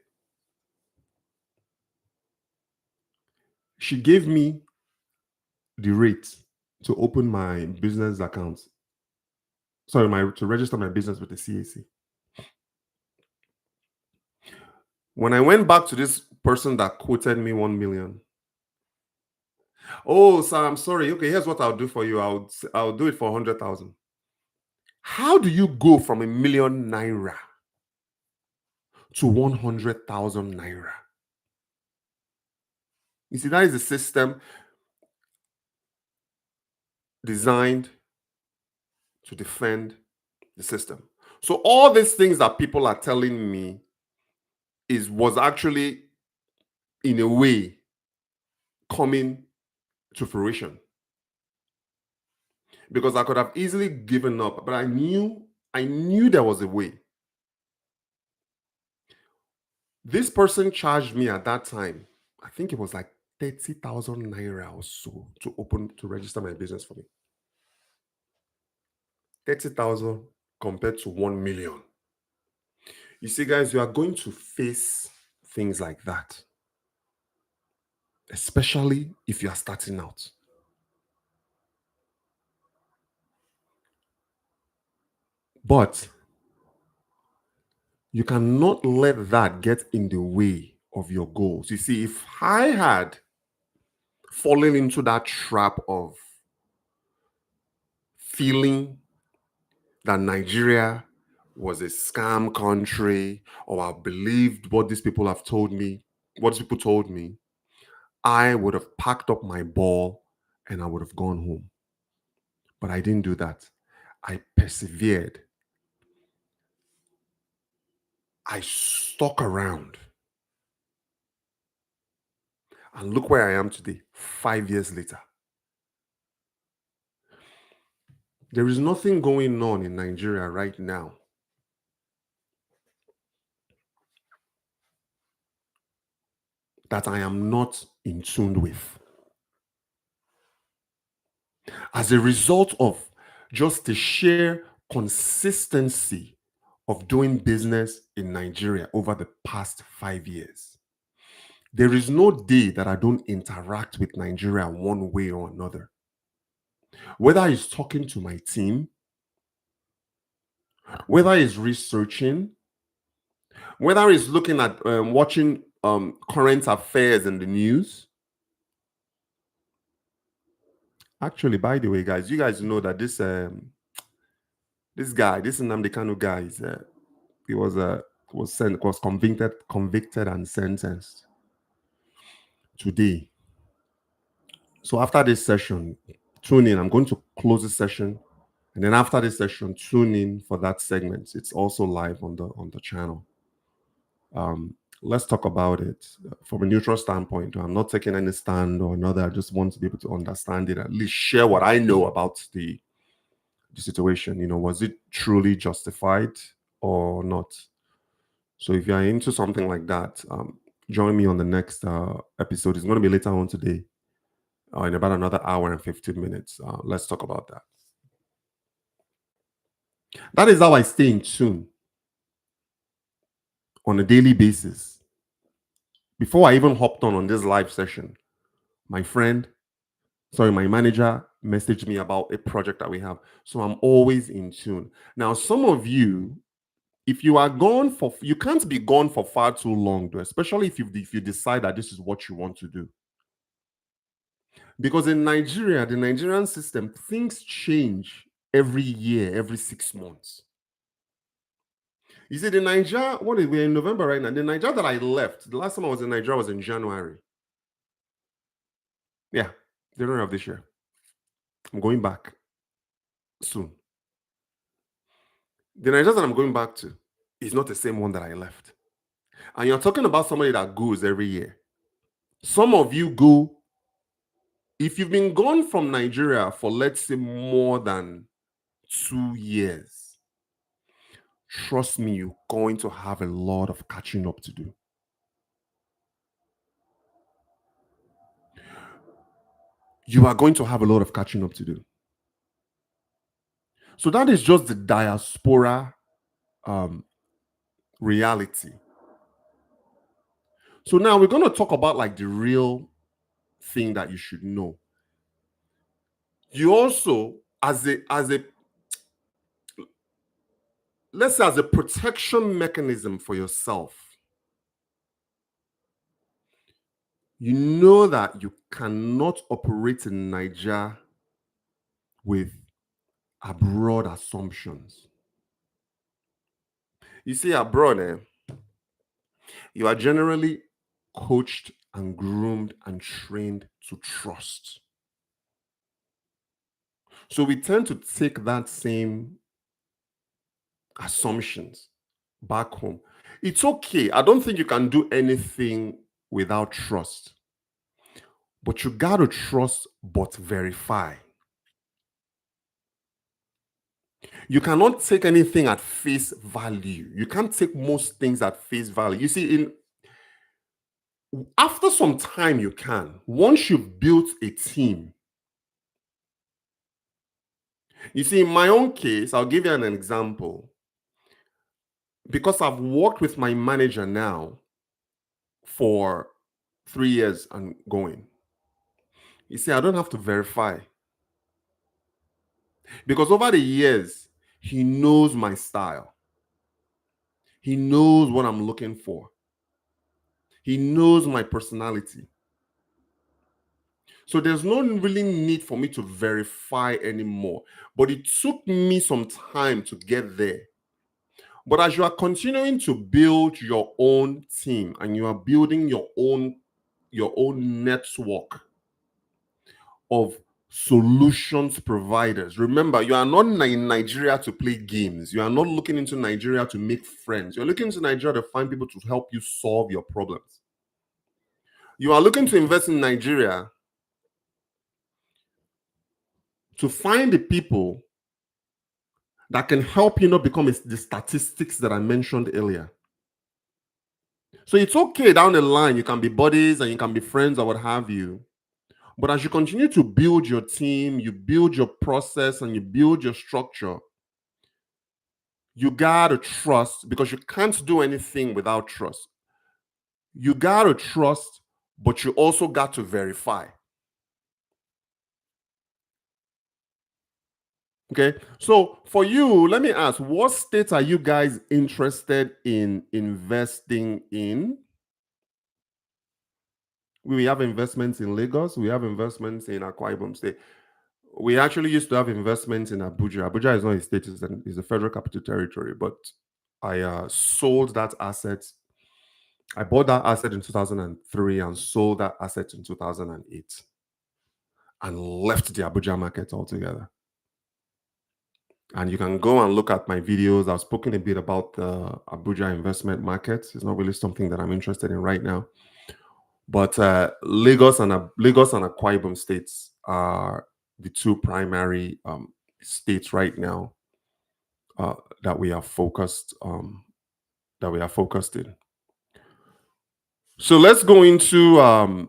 She gave me the rate to open my business account. Sorry, to register my business with the CAC. When I went back to this person that quoted me 1 million, oh, sir, I'm sorry. Okay, here's what I'll do for you. I'll do it for 100,000. How do you go from 1 million naira to 100,000 naira? You see, that is a system designed to defend the system. So all these things that people are telling me was actually, in a way, coming to fruition. Because I could have easily given up, but I knew there was a way. This person charged me at that time, I think it was like 30,000 naira or so to register my business for me. 30,000 compared to 1 million. You see, guys, you are going to face things like that, especially if you are starting out. But you cannot let that get in the way of your goals. You see, if I had fallen into that trap of feeling that Nigeria was a scam country, or I believed what these people have told me, what these people told me, I would have packed up my ball and I would have gone home. But I didn't do that. I persevered. I stuck around. And look where I am today, 5 years later. There is nothing going on in Nigeria right now that I am not in tune with. As a result of just the sheer consistency of doing business in Nigeria over the past 5 years. There is no day that I don't interact with Nigeria one way or another. Whether it's talking to my team, whether it's researching, whether it's looking at watching current affairs in the news. Actually, by the way, guys, you guys know that this Nnamdi Kanu guy, he was convicted and sentenced today. So after this session, tune in. I'm going to close the session, and then after this session, tune in for that segment. It's also live on the channel. Let's talk about it from a neutral standpoint. I'm not taking any stand or another. I just want to be able to understand it, at least share what I know about the situation. You know, was it truly justified or not? So if you're into something like that, join me on the next episode. It's going to be later on today, in about another hour and 15 minutes. Let's talk about that. That is how I stay in tune on a daily basis. Before I even hopped on this live session, my manager messaged me about a project that we have. So I'm always in tune. Now, some of you, if you are gone you can't be gone for far too long, though, especially if you decide that this is what you want to do. Because in Nigeria, the Nigerian system, things change every year, every 6 months. You see, we're in November right now. The Nigeria that I left, the last time I was in Nigeria was in January. Yeah, January of this year. I'm going back soon. The Nigeria that I'm going back to is not the same one that I left. And you're talking about somebody that goes every year. Some of you go, if you've been gone from Nigeria for, let's say, more than 2 years, trust me, you're going to have a lot of catching up to do. You are going to have a lot of catching up to do. So that is just the diaspora reality. So now we're going to talk about like the real thing that you should know. You also, as a let's say, as a protection mechanism for yourself, you know that you cannot operate in Nigeria with abroad assumptions. You see, abroad, you are generally coached and groomed and trained to trust. So we tend to take that same assumptions back home. It's okay. I don't think you can do anything without trust. But you got to trust but verify. You cannot take anything at face value. You can't take most things at face value. You see, after some time you can. Once you've built a team. You see, in my own case, I'll give you an example. Because I've worked with my manager now for 3 years and going. You see, I don't have to verify. Because over the years, He knows my style. He knows what I'm looking for. He knows my personality. So there's no really need for me to verify anymore. But it took me some time to get there. But as you are continuing to build your own team and you are building your own network of solutions providers, remember, you are not in Nigeria to play games. You are not looking into Nigeria to make friends. You're looking into Nigeria to find people to help you solve your problems. You are looking to invest in Nigeria to find the people that can help you not become the statistics that I mentioned earlier. So it's okay down the line, you can be buddies and you can be friends or what have you. But as you continue to build your team, you build your process and you build your structure, you gotta trust, because you can't do anything without trust. You gotta trust, but you also got to verify. Okay, so for you, let me ask, what states are you guys interested in investing in? We have investments in Lagos, we have investments in Akwa Ibom State. We actually used to have investments in Abuja. Abuja is not a state, it's a federal capital territory, but I sold that asset. I bought that asset in 2003 and sold that asset in 2008 and left the Abuja market altogether. And you can go and look at my videos. I've spoken a bit about the Abuja investment market. It's not really something that I'm interested in right now. But Lagos and Akwa Ibom states are the two primary states right now that we are focused in. So let's go into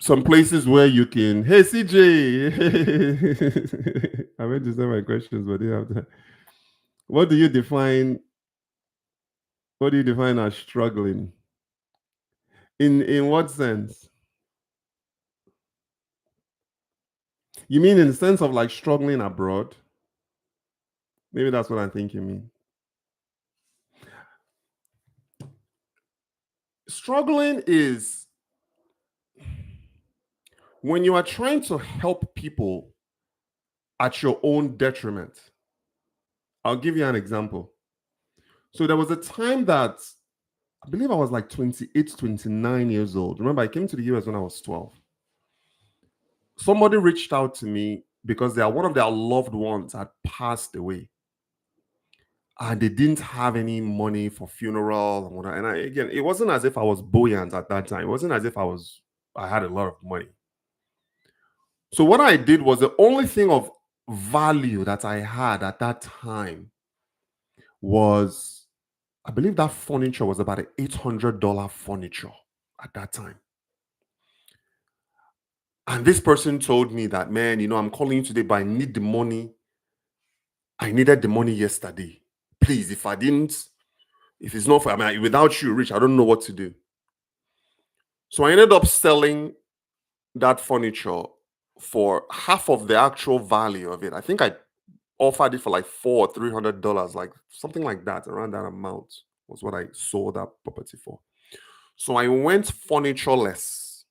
some places where you can. Hey CJ, I meant to say my questions, but they have to. What do you define? What do you define as struggling? In what sense? You mean in the sense of like struggling abroad? Maybe that's what I think you mean. Struggling is when you are trying to help people at your own detriment. I'll give you an example. So there was a time that I believe I was like 28, 29 years old. Remember, I came to the US when I was 12. Somebody reached out to me because one of their loved ones had passed away. And they didn't have any money for funeral and whatnot. And again, it wasn't as if I was buoyant at that time. It wasn't as if I had a lot of money. So what I did was the only thing of value that I had at that time was, I believe that furniture was about an $800 furniture at that time. And this person told me that, man, I'm calling you today, but I need the money. I needed the money yesterday. Please, if it's not for, without you, Rich, I don't know what to do. So I ended up selling that furniture for half of the actual value of it. I think I offered it for like $400 or $300, like something like that, around that amount was what I sold that property for. So I went furnitureless.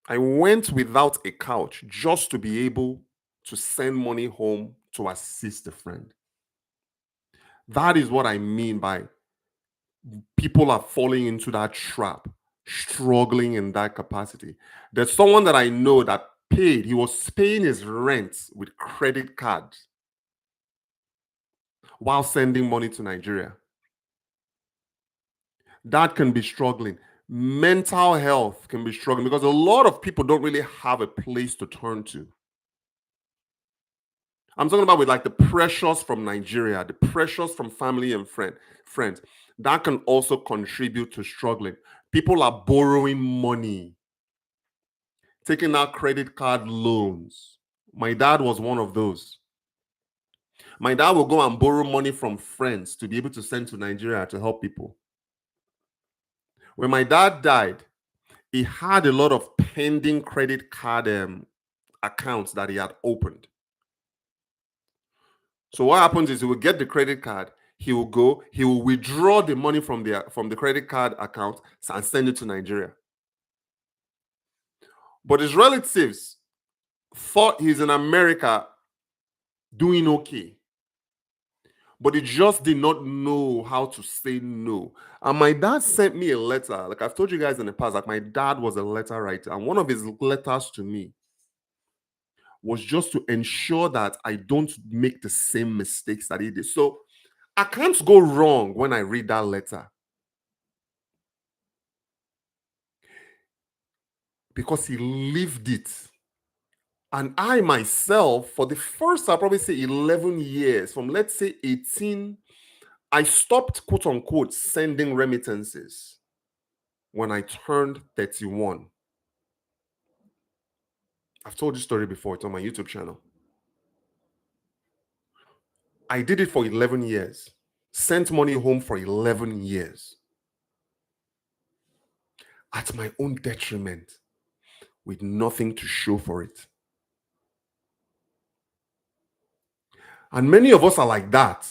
I went without a couch just to be able to send money home to assist a friend. That is what I mean by people are falling into that trap, struggling in that capacity. There's someone that I know that he was paying his rent with credit cards while sending money to Nigeria. That can be struggling. Mental health can be struggling because a lot of people don't really have a place to turn to. I'm talking about with like the pressures from Nigeria, the pressures from family and friends. That can also contribute to struggling. People are borrowing money, taking out credit card loans. My dad was one of those. My dad will go and borrow money from friends to be able to send to Nigeria to help people. When my dad died, he had a lot of pending credit card accounts that he had opened. So what happens is he will get the credit card, he will go, he will withdraw the money from the credit card account and send it to Nigeria. But his relatives thought he's in America doing okay. But he just did not know how to say no. And my dad sent me a letter. Like I've told you guys in the past, like my dad was a letter writer. And one of his letters to me was just to ensure that I don't make the same mistakes that he did. So I can't go wrong when I read that letter. Because he lived it. And I myself, for the first, I'll probably say 11 years, from let's say 18, I stopped, quote unquote, sending remittances when I turned 31. I've told this story before. It's on my YouTube channel. I did it for 11 years. Sent money home for 11 years. At my own detriment, with nothing to show for it. And many of us are like that.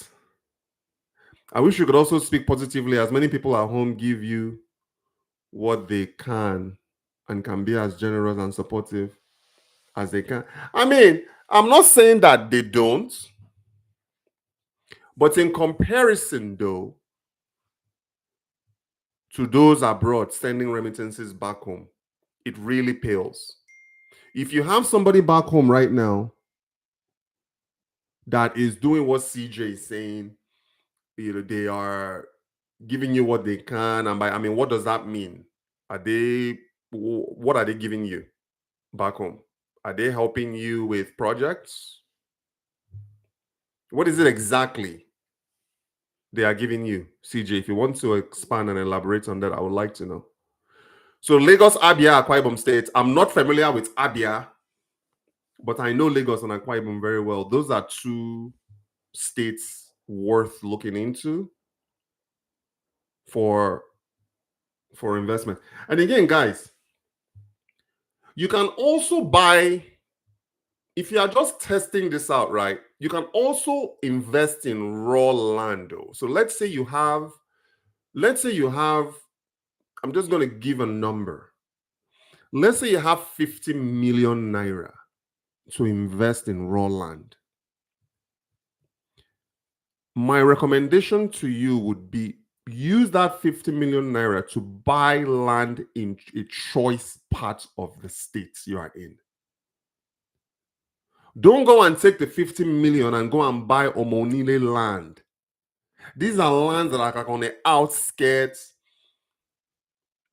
I wish you could also speak positively, as many people at home give you what they can and can be as generous and supportive as they can. I mean, I'm not saying that they don't, but in comparison, though, to those abroad sending remittances back home, it really pales. If you have somebody back home right now that is doing what CJ is saying, they are giving you what they can, and by, I mean, what does that mean? What are they giving you back home? Are they helping you with projects? What is it exactly they are giving you? CJ, if you want to expand and elaborate on that, I would like to know. So Lagos, Abia, Akwa Ibom State. I'm not familiar with Abia, but I know Lagos and Akwa Ibom very well. Those are two states worth looking into for investment. And again, guys, you can also buy, if you are just testing this out, right? You can also invest in raw land, though. So let's say you have, I'm just going to give a number. Let's say you have 50 million naira to invest in raw land. My recommendation to you would be use that 50 million naira to buy land in a choice part of the state you are in. Don't go and take the 50 million and go and buy Omonile land. These are lands that are like on the outskirts.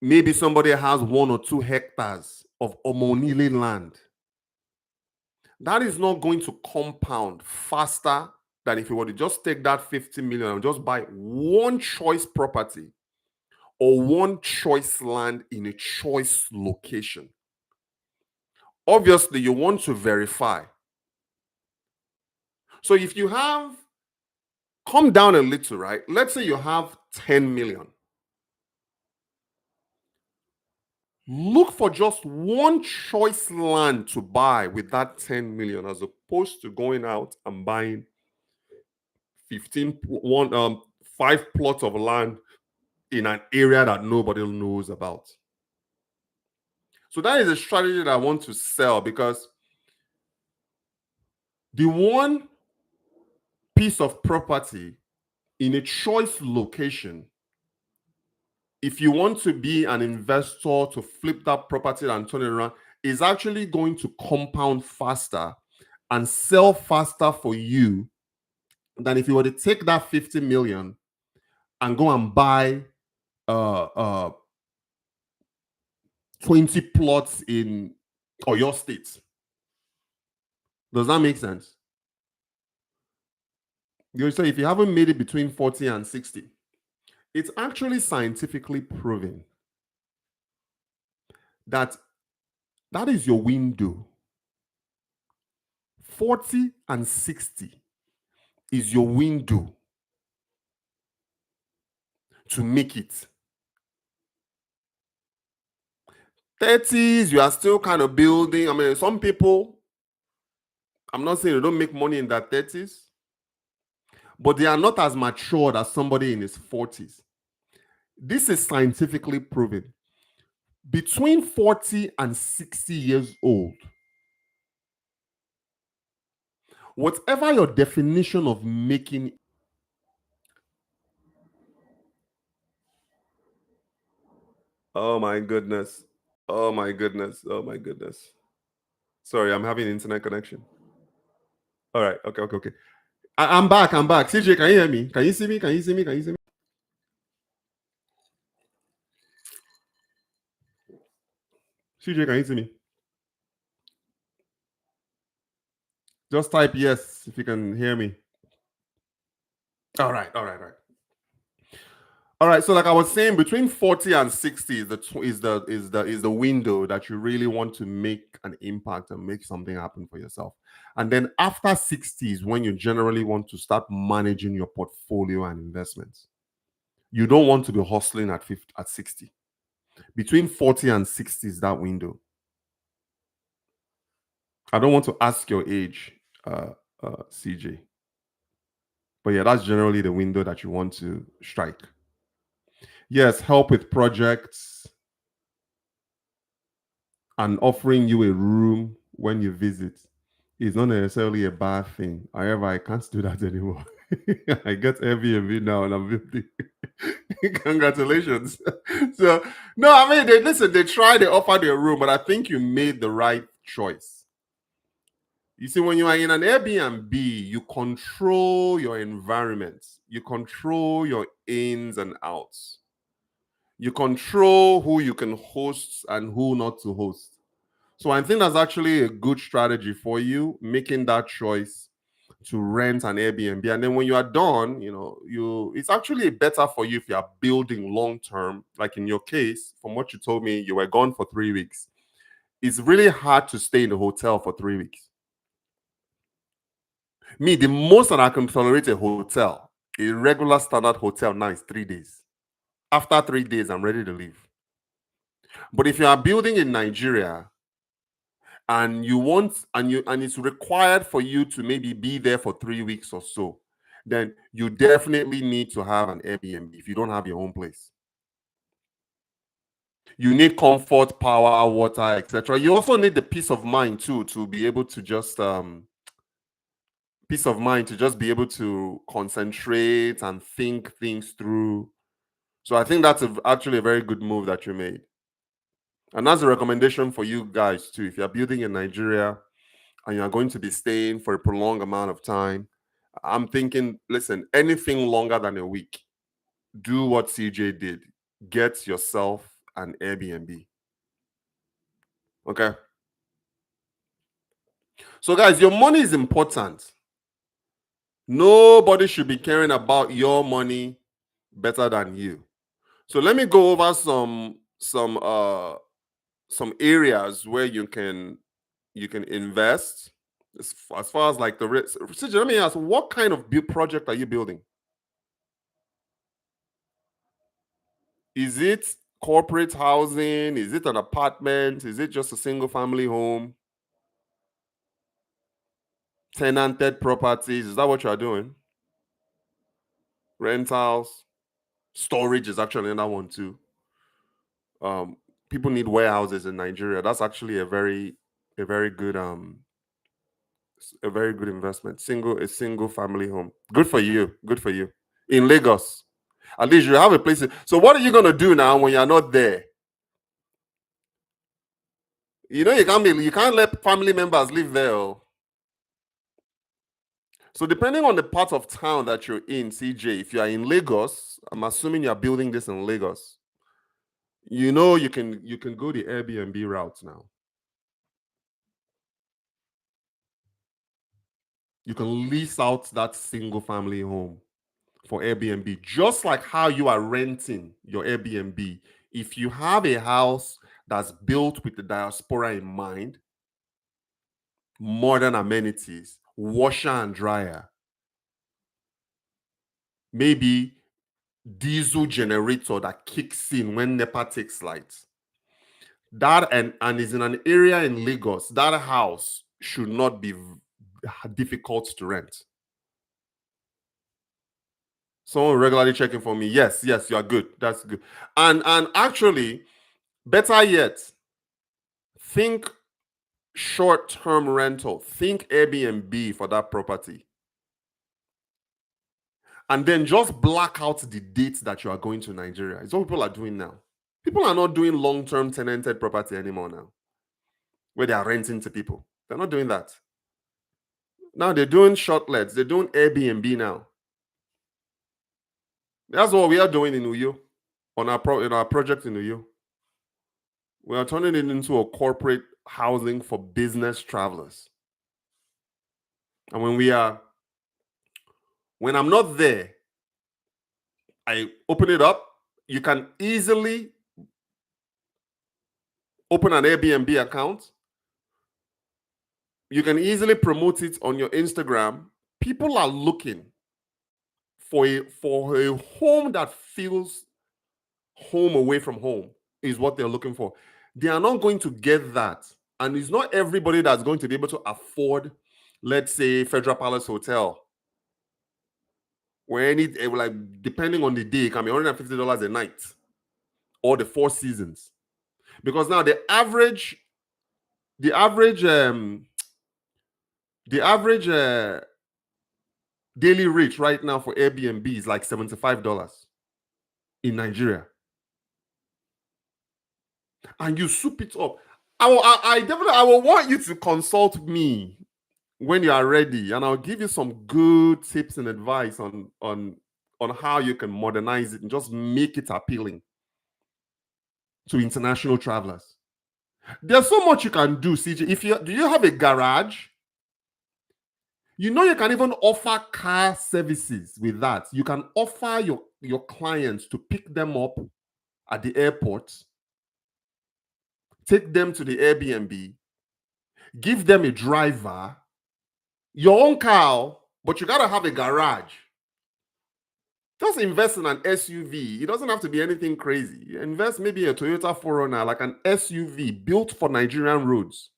Maybe somebody has 1 or 2 hectares of Omonile land. That is not going to compound faster than if you were to just take that 50 million and just buy one choice property or one choice land in a choice location. Obviously, you want to verify. So if you have, come down a little, right? Let's say you have 10 million. Look for just one choice land to buy with that 10 million as opposed to going out and buying 5 plots of land in an area that nobody knows about. So that is a strategy that I want to sell, because the one piece of property in a choice location, if you want to be an investor to flip that property and turn it around, is actually going to compound faster and sell faster for you than if you were to take that 50 million and go and buy 20 plots in Oyo State. Does that make sense? You say if you haven't made it between 40 and 60, it's actually scientifically proven that that is your window. 40 and 60 is your window to make it. 30s, you are still kind of building. I mean, some people, I'm not saying they don't make money in their 30s, but they are not as matured as somebody in his 40s. This is scientifically proven. Between 40 and 60 years old, whatever your definition of making, oh my goodness, oh my goodness, oh my goodness. Sorry, I'm having internet connection. All right, okay, okay, okay. I'm back. I'm back. CJ, can you hear me? Can you see me? Can you see me? Can you see me? CJ, can you see me? Just type yes if you can hear me. All right, all right, all right. All right. So, like I was saying, between 40 and 60 is the window that you really want to make an impact and make something happen for yourself. And then after 60 is when you generally want to start managing your portfolio and investments. You don't want to be hustling at 50, at 60. Between 40 and 60 is that window. I don't want to ask your age, CJ. But yeah, that's generally the window that you want to strike. Yes, help with projects and offering you a room when you visit is not necessarily a bad thing. However, I can't do that anymore. I get Airbnb now and I'm building. Congratulations. So, no, I mean, they try, they offer their room, but I think you made the right choice. You see, when you are in an Airbnb, you control your environment, you control your ins and outs, you control who you can host and who not to host. So I think that's actually a good strategy for you, making that choice to rent an Airbnb. And then when you are done, it's actually better for you if you are building long term. Like in your case, from what you told me, you were gone for 3 weeks. It's really hard to stay in a hotel for 3 weeks. Me, the most that I can tolerate a hotel, a regular standard hotel now is 3 days. After 3 days, I'm ready to leave. But if you are building in Nigeria and it's required for you to maybe be there for 3 weeks or so, then you definitely need to have an Airbnb if you don't have your own place. You need comfort, power, water, etc. You also need the peace of mind too, to be able to just peace of mind to just be able to concentrate and think things through. So I think that's actually a very good move that you made. And that's a recommendation for you guys too. If you're building in Nigeria and you're going to be staying for a prolonged amount of time, I'm thinking, listen, anything longer than a week, do what CJ did. Get yourself an Airbnb. Okay. So, guys, your money is important. Nobody should be caring about your money better than you. So let me go over some areas where you can invest as far as like the risk. CJ, let me ask, what kind of project are you building? Is it corporate housing? Is it an apartment? Is it just a single family home? Tenanted properties? Is that what you are doing? Rentals? Storage is actually another one too. People need warehouses in Nigeria. That's actually a very good a very good investment. A single family home. Good for you. Good for you. In Lagos. At least you have a place. So what are you gonna do now when you're not there? You can't let family members live there. Oh. So depending on the part of town that you're in, CJ, if you are in Lagos, I'm assuming you're building this in Lagos. You can go the Airbnb route now. You can lease out that single family home for Airbnb, just like how you are renting your Airbnb. If you have a house that's built with the diaspora in mind, modern amenities, washer and dryer, maybe diesel generator that kicks in when NEPA takes lights. That and is in an area in Lagos, that house should not be difficult to rent. Someone regularly checking for me. Yes, yes, you are good. That's good. And actually, better yet, think short-term rental. Think Airbnb for that property. And then just black out the dates that you are going to Nigeria. It's what people are doing now. People are not doing long-term tenanted property anymore now, where they are renting to people. They're not doing that. Now they're doing shortlets. They're doing Airbnb now. That's what we are doing in Uyo, on our project in Uyo. We are turning it into a corporate housing for business travelers. And when I'm not there, I open it up. You can easily open an Airbnb account. You can easily promote it on your Instagram. People are looking for a home that feels home away from home, is what they're looking for. They are not going to get that. And it's not everybody that's going to be able to afford, let's say, Federal Palace Hotel, where like, depending on the day, it can be $150 a night, or the Four Seasons. Because now the average daily rate right now for Airbnb is like $75 in Nigeria. And you soup it up. I will want you to consult me when you are ready, and I'll give you some good tips and advice on how you can modernize it and just make it appealing to international travelers. There's so much you can do, CJ. Do you have a garage? You can even offer car services with that. You can offer your clients to pick them up at the airport, take them to the Airbnb, give them a driver, your own car, but you got to have a garage. Just invest in an SUV. It doesn't have to be anything crazy. Invest maybe a Toyota 4Runner, like an SUV built for Nigerian roads.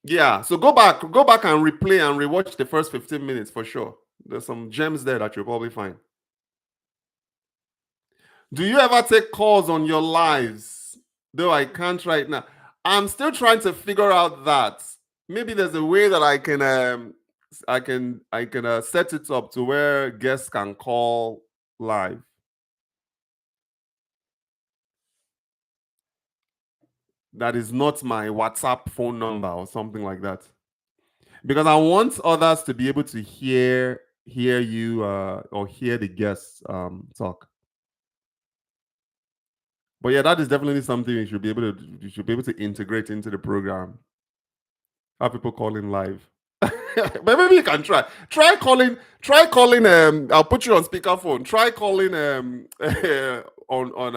Yeah, so go back and replay and rewatch the first 15 minutes for sure. There's some gems there that you'll probably find. Do you ever take calls on your lives? Though I can't right now. I'm still trying to figure out that. Maybe there's a way that I can set it up to where guests can call live. That is not my WhatsApp phone number or something like that. Because I want others to be able to hear you or hear the guests talk. But yeah, that is definitely something you should be able to integrate into the program. Have people calling live. But maybe you can try calling I'll put you on speakerphone. Try calling on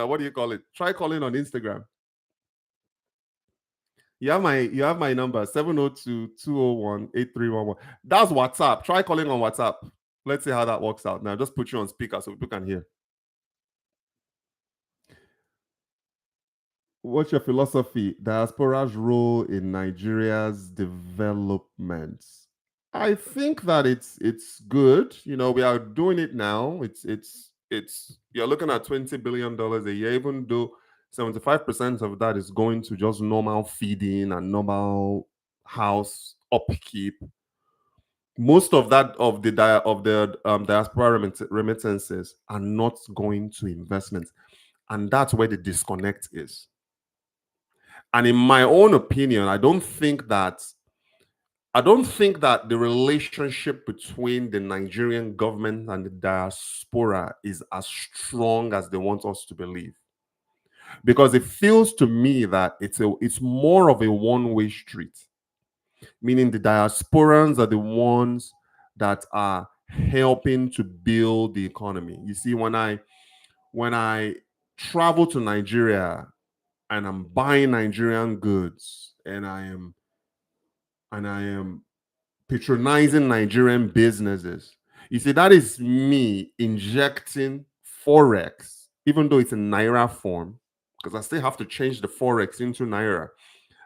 what do you call it? Try calling on Instagram. You have my number 702-201-8311. That's WhatsApp. Try calling on WhatsApp. Let's see how that works out. Now just put you on speaker so people can hear. What's your philosophy? Diaspora's role in Nigeria's development. I think that it's good. We are doing it now. It's you're looking at $20 billion a year, even though 75% of that is going to just normal feeding and normal house upkeep. Most of that of the diaspora remittances are not going to investments, and that's where the disconnect is. And in my own opinion, I don't think that the relationship between the Nigerian government and the diaspora is as strong as they want us to believe. Because it feels to me that it's more of a one-way street, meaning the diasporans are the ones that are helping to build the economy. You see, when I travel to Nigeria and I'm buying Nigerian goods and I am patronizing Nigerian businesses, you see, that is me injecting Forex, even though it's in Naira form, because I still have to change the Forex into Naira.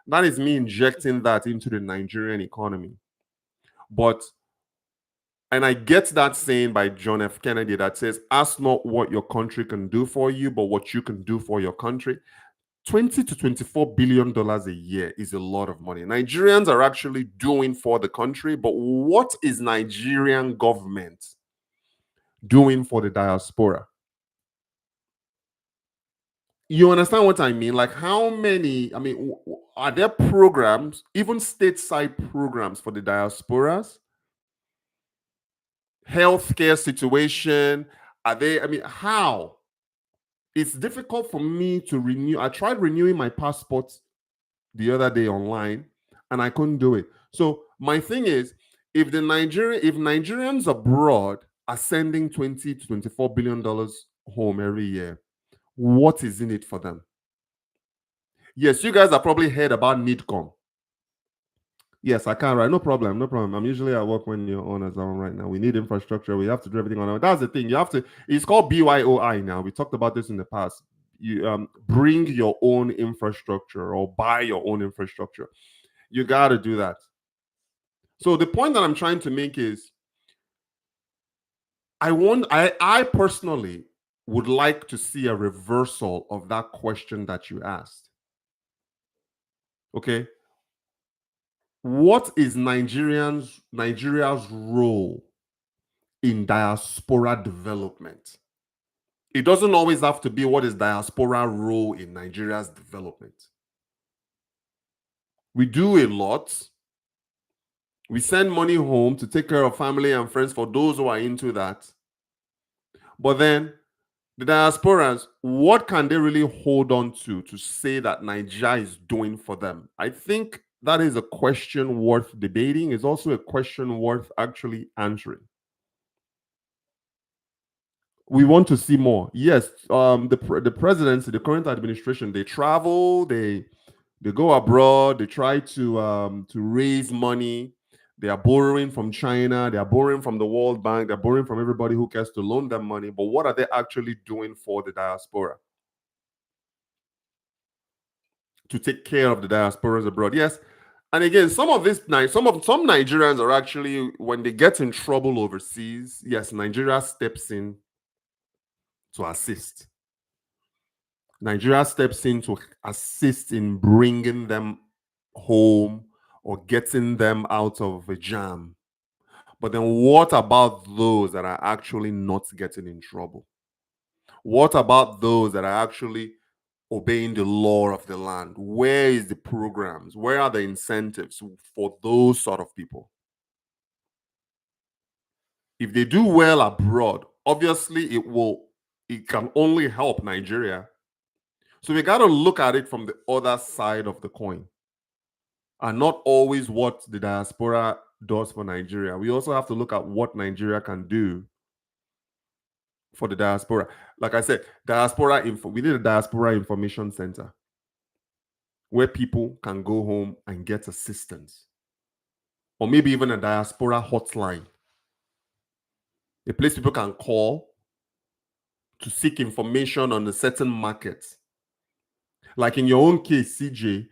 That is me injecting that into the Nigerian economy. But And I get that saying by John F. Kennedy that says, ask not what your country can do for you, but what you can do for your country. 20 to 24 billion dollars a year is a lot of money. Nigerians are actually doing for the country, but what is Nigerian government doing for the diaspora? You understand what I mean? Like, how many, I mean, are there programs, even stateside programs for the diasporas? Healthcare situation? Are they, I mean, how? It's difficult for me to renew. I tried renewing my passport the other day online and I couldn't do it. So my thing is, if Nigerians abroad are sending 20 to 24 billion dollars home every year, what is in it for them? Yes, you guys have probably heard about NIDCOM. Yes, I can, right? No problem, no problem. I'm usually at work when you're on as I'm right now. We need infrastructure. We have to do everything on. That's the thing. You have to. It's called BYOI now. We talked about this in the past. You bring your own infrastructure or buy your own infrastructure. You got to do that. So the point that I'm trying to make is, I personally would like to see a reversal of that question that you asked. Okay, what is Nigeria's role in diaspora development? It doesn't always have to be what is diaspora role in Nigeria's development. We do a lot. We send money home to take care of family and friends for those who are into that. But then the diasporas, what can they really hold on to say that Nigeria is doing for them? I think that is a question worth debating. It's also a question worth actually answering. We want to see more. Yes, the presidency, the current administration, they travel, they go abroad, they try to raise money. They are borrowing from China, they are borrowing from the World Bank, they're borrowing from everybody who cares to loan them money. But what are they actually doing for the diaspora? To take care of the diasporas abroad. Yes. And again, some Nigerians are actually, when they get in trouble overseas, yes, Nigeria steps in to assist. Nigeria steps in to assist in bringing them home or getting them out of a jam. But then what about those that are actually not getting in trouble? What about those that are actually obeying the law of the land? Where is the programs? Where are the incentives for those sort of people? If they do well abroad, obviously it can only help Nigeria. So we got to look at it from the other side of the coin, and not always what the diaspora does for Nigeria. We also have to look at what Nigeria can do for the diaspora. Like I said, we need a diaspora information center where people can go home and get assistance, or maybe even a diaspora hotline, a place people can call to seek information on a certain market. Like in your own case, CJ,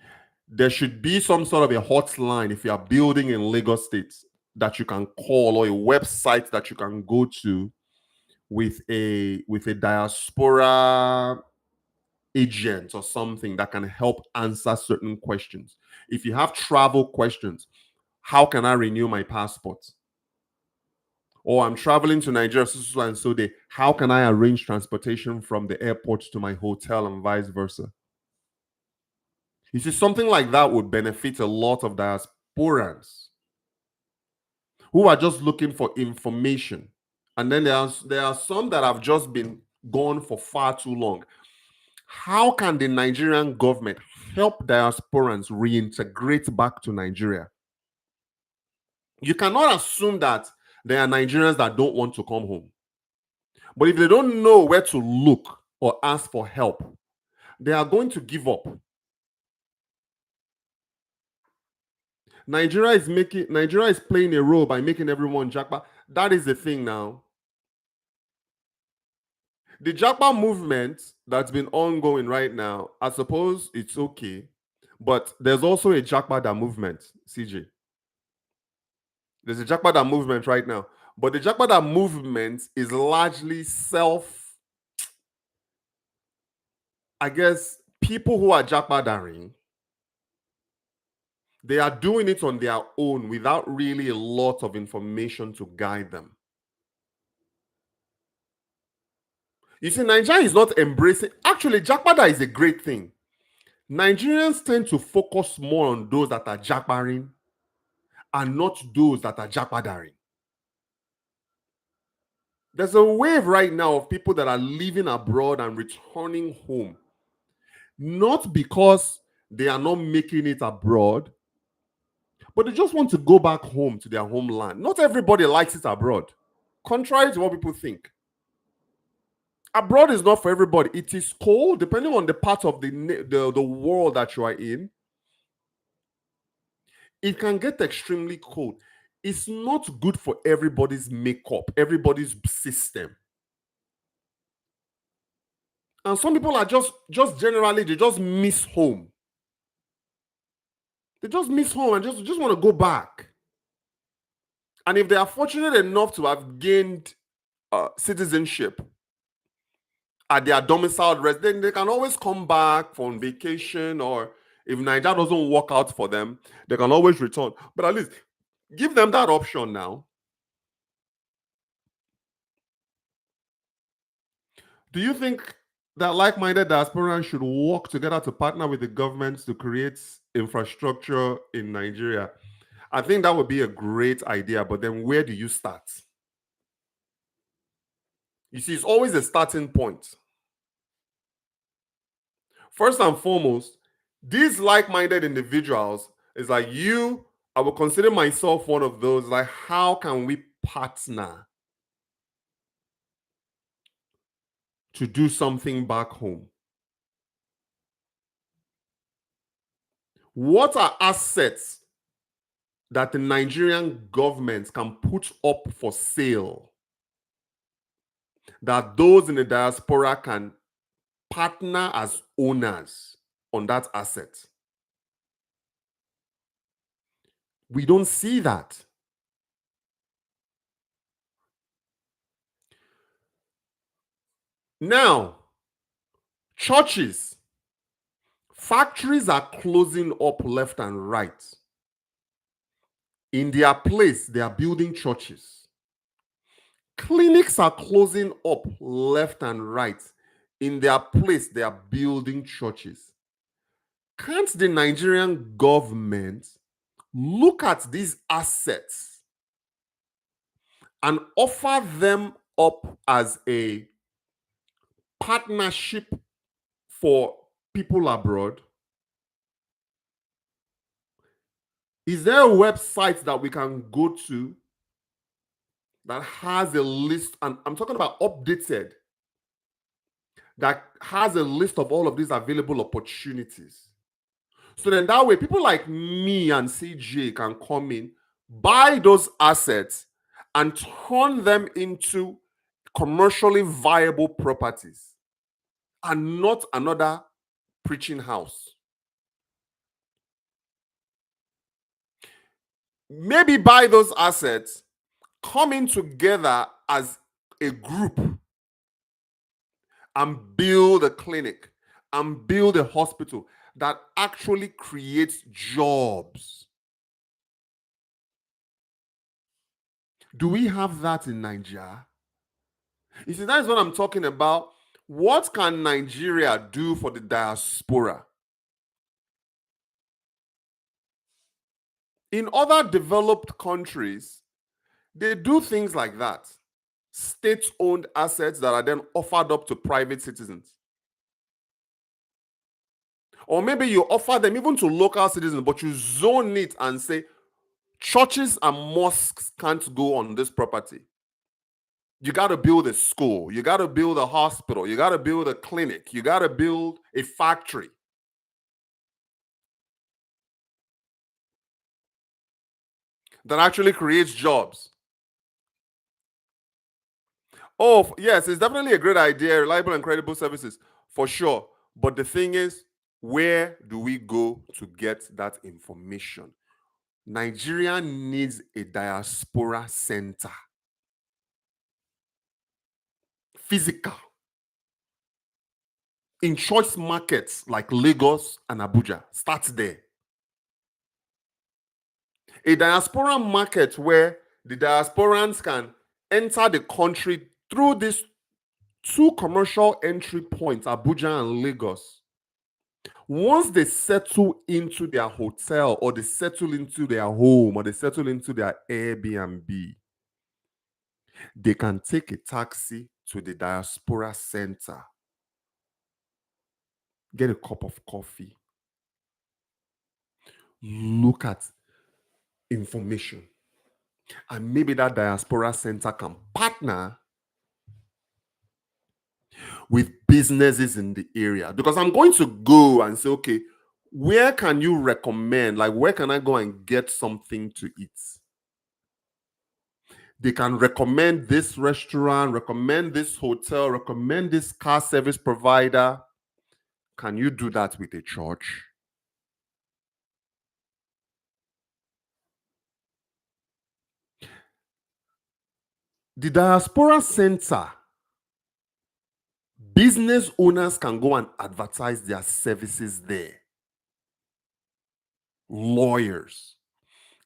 there should be some sort of a hotline if you are building in Lagos State that you can call, or a website that you can go to with a diaspora agent or something that can help answer certain questions. If you have travel questions, how can I renew my passport? Or I'm traveling to Nigeria, and so how can I arrange transportation from the airport to my hotel and vice versa? You see, something like that would benefit a lot of diasporans who are just looking for information. And then there are some that have just been gone for far too long. How can the Nigerian government help diasporans reintegrate back to Nigeria? You cannot assume that there are Nigerians that don't want to come home. But if they don't know where to look or ask for help, they are going to give up. Nigeria is playing a role by making everyone japa. That is the thing now. The japa movement that's been ongoing right now, I suppose it's okay, but there's also a Jakpada movement, CJ. There's a Jakpada movement right now. But the Jackpada movement is largely I guess, people who are Jackpadaring, they are doing it on their own without really a lot of information to guide them. You see, Nigeria is not embracing. Actually, Jackpada is a great thing. Nigerians tend to focus more on those that are Jackparing and not those that are Jackpadaring. There's a wave right now of people that are living abroad and returning home. Not because they are not making it abroad, but they just want to go back home to their homeland. Not everybody likes it abroad, contrary to what people think. Abroad is not for everybody. It is cold, depending on the part of the world that you are in. It can get extremely cold. It's not good for everybody's makeup, everybody's system. And some people are just generally, they just miss home. They just miss home and just want to go back. And if they are fortunate enough to have gained citizenship at their domiciled residence, then they can always come back for vacation, or if Nigeria doesn't work out for them, they can always return. But at least give them that option now. Do you think that like-minded diasporans should work together to partner with the governments to create infrastructure in Nigeria? I think that would be a great idea, but then where do you start? You see, it's always a starting point. First and foremost, these like-minded individuals is like you, I will consider myself one of those. Like, how can we partner to do something back home? What are assets that the Nigerian government can put up for sale that those in the diaspora can partner as owners on that asset? We don't see that. Now, churches, factories are closing up left and right. In their place, they are building churches. Clinics are closing up left and right. In their place, they are building churches. Can't the Nigerian government look at these assets and offer them up as a partnership for people abroad? Is there a website that we can go to that has a list, and I'm talking about updated, that has a list of all of these available opportunities? So then that way, people like me and CJ can come in, buy those assets, and turn them into commercially viable properties and not another preaching house. Maybe buy those assets, coming together as a group and build a clinic and build a hospital that actually creates jobs. Do we have that in Nigeria? You see, that is what I'm talking about. What can Nigeria do for the diaspora? In other developed countries, they do things like that. State-owned assets that are then offered up to private citizens. Or maybe you offer them even to local citizens, but you zone it and say, churches and mosques can't go on this property. You got to build a school. You got to build a hospital. You got to build a clinic. You got to build a factory. That actually creates jobs. Oh, yes, it's definitely a great idea. Reliable and credible services, for sure. But the thing is, where do we go to get that information? Nigeria needs a diaspora center. physical in choice markets like Lagos and Abuja. Start there. A diaspora market where the diasporans can enter the country through these two commercial entry points, Abuja and Lagos. Once they settle into their hotel or they settle into their home or they settle into their Airbnb, they can take a taxi to the diaspora center, get a cup of coffee, look at information, and maybe that diaspora center can partner with businesses in the area. Because I'm going to go and say, okay, where can you recommend? Like, where can I go and get something to eat? They can recommend this restaurant, recommend this hotel, recommend this car service provider. Can you do that with a church? The diaspora center, business owners can go and advertise their services there. Lawyers,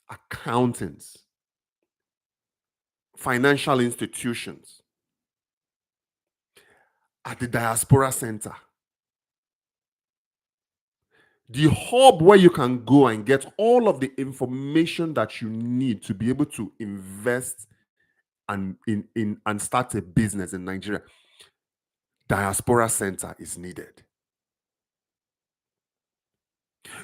accountants, financial institutions at the diaspora center. The hub where you can go and get all of the information that you need to be able to invest and and start a business in Nigeria. Diaspora center is needed.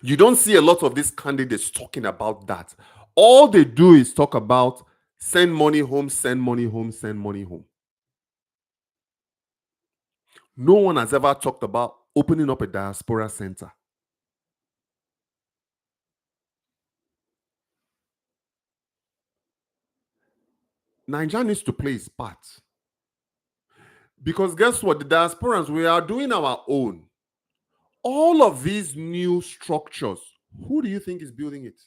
You don't see a lot of these candidates talking about that. All they do is talk about send money home, send money home, send money home. No one has ever talked about opening up a diaspora center. Nigeria needs to play its part. Because guess what? The diasporans, we are doing our own. All of these new structures, who do you think is building it?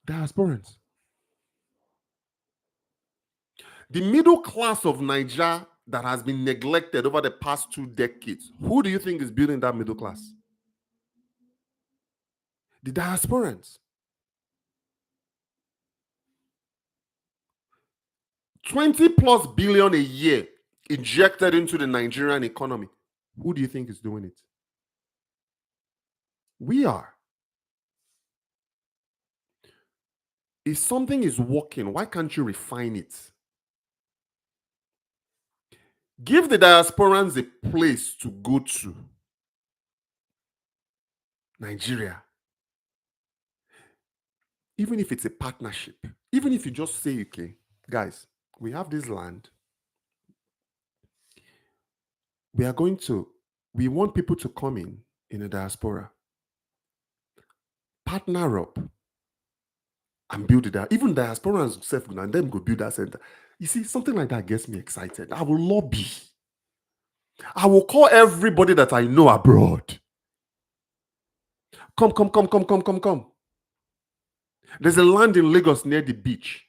Diasporans. The middle class of Nigeria that has been neglected over the past 2 decades, who do you think is building that middle class? The diasporans. 20 plus billion a year injected into the Nigerian economy. Who do you think is doing it? We are. If something is working, why can't you refine it? Give the diasporans a place to go to. Nigeria. Even if it's a partnership, even if you just say, okay, guys, we have this land. We want people to come in a diaspora. Partner up and build it out. Even diasporans self and them go build that center. You see, something like that gets me excited. I will lobby. I will call everybody that I know abroad. Come. There's a land in Lagos near the beach.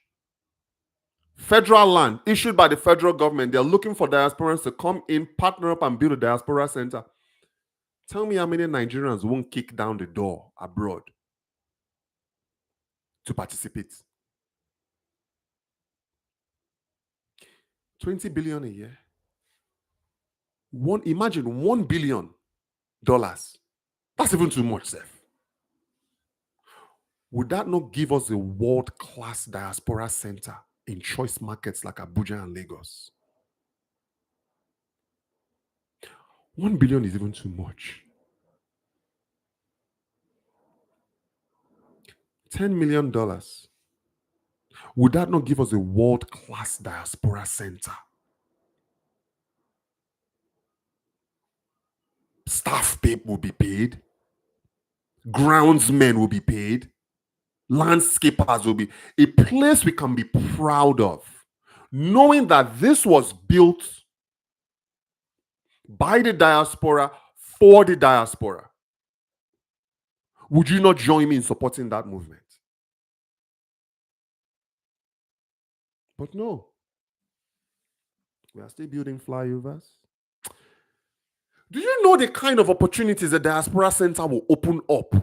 Federal land issued by the federal government. They're looking for diasporans to come in, partner up, and build a diaspora center. Tell me how many Nigerians won't kick down the door abroad to participate. 20 billion a year. Imagine $1 billion. That's even too much, Seth. Would that not give us a world-class diaspora center in choice markets like Abuja and Lagos? 1 billion is even too much. $10 million. Would that not give us a world-class diaspora center? Staff pay will be paid. Groundsmen will be paid. Landscapers will be a place we can be proud of, knowing that this was built by the diaspora for the diaspora. Would you not join me in supporting that movement? But no, we are still building flyovers. Do you know the kind of opportunities the Diaspora Center will open up?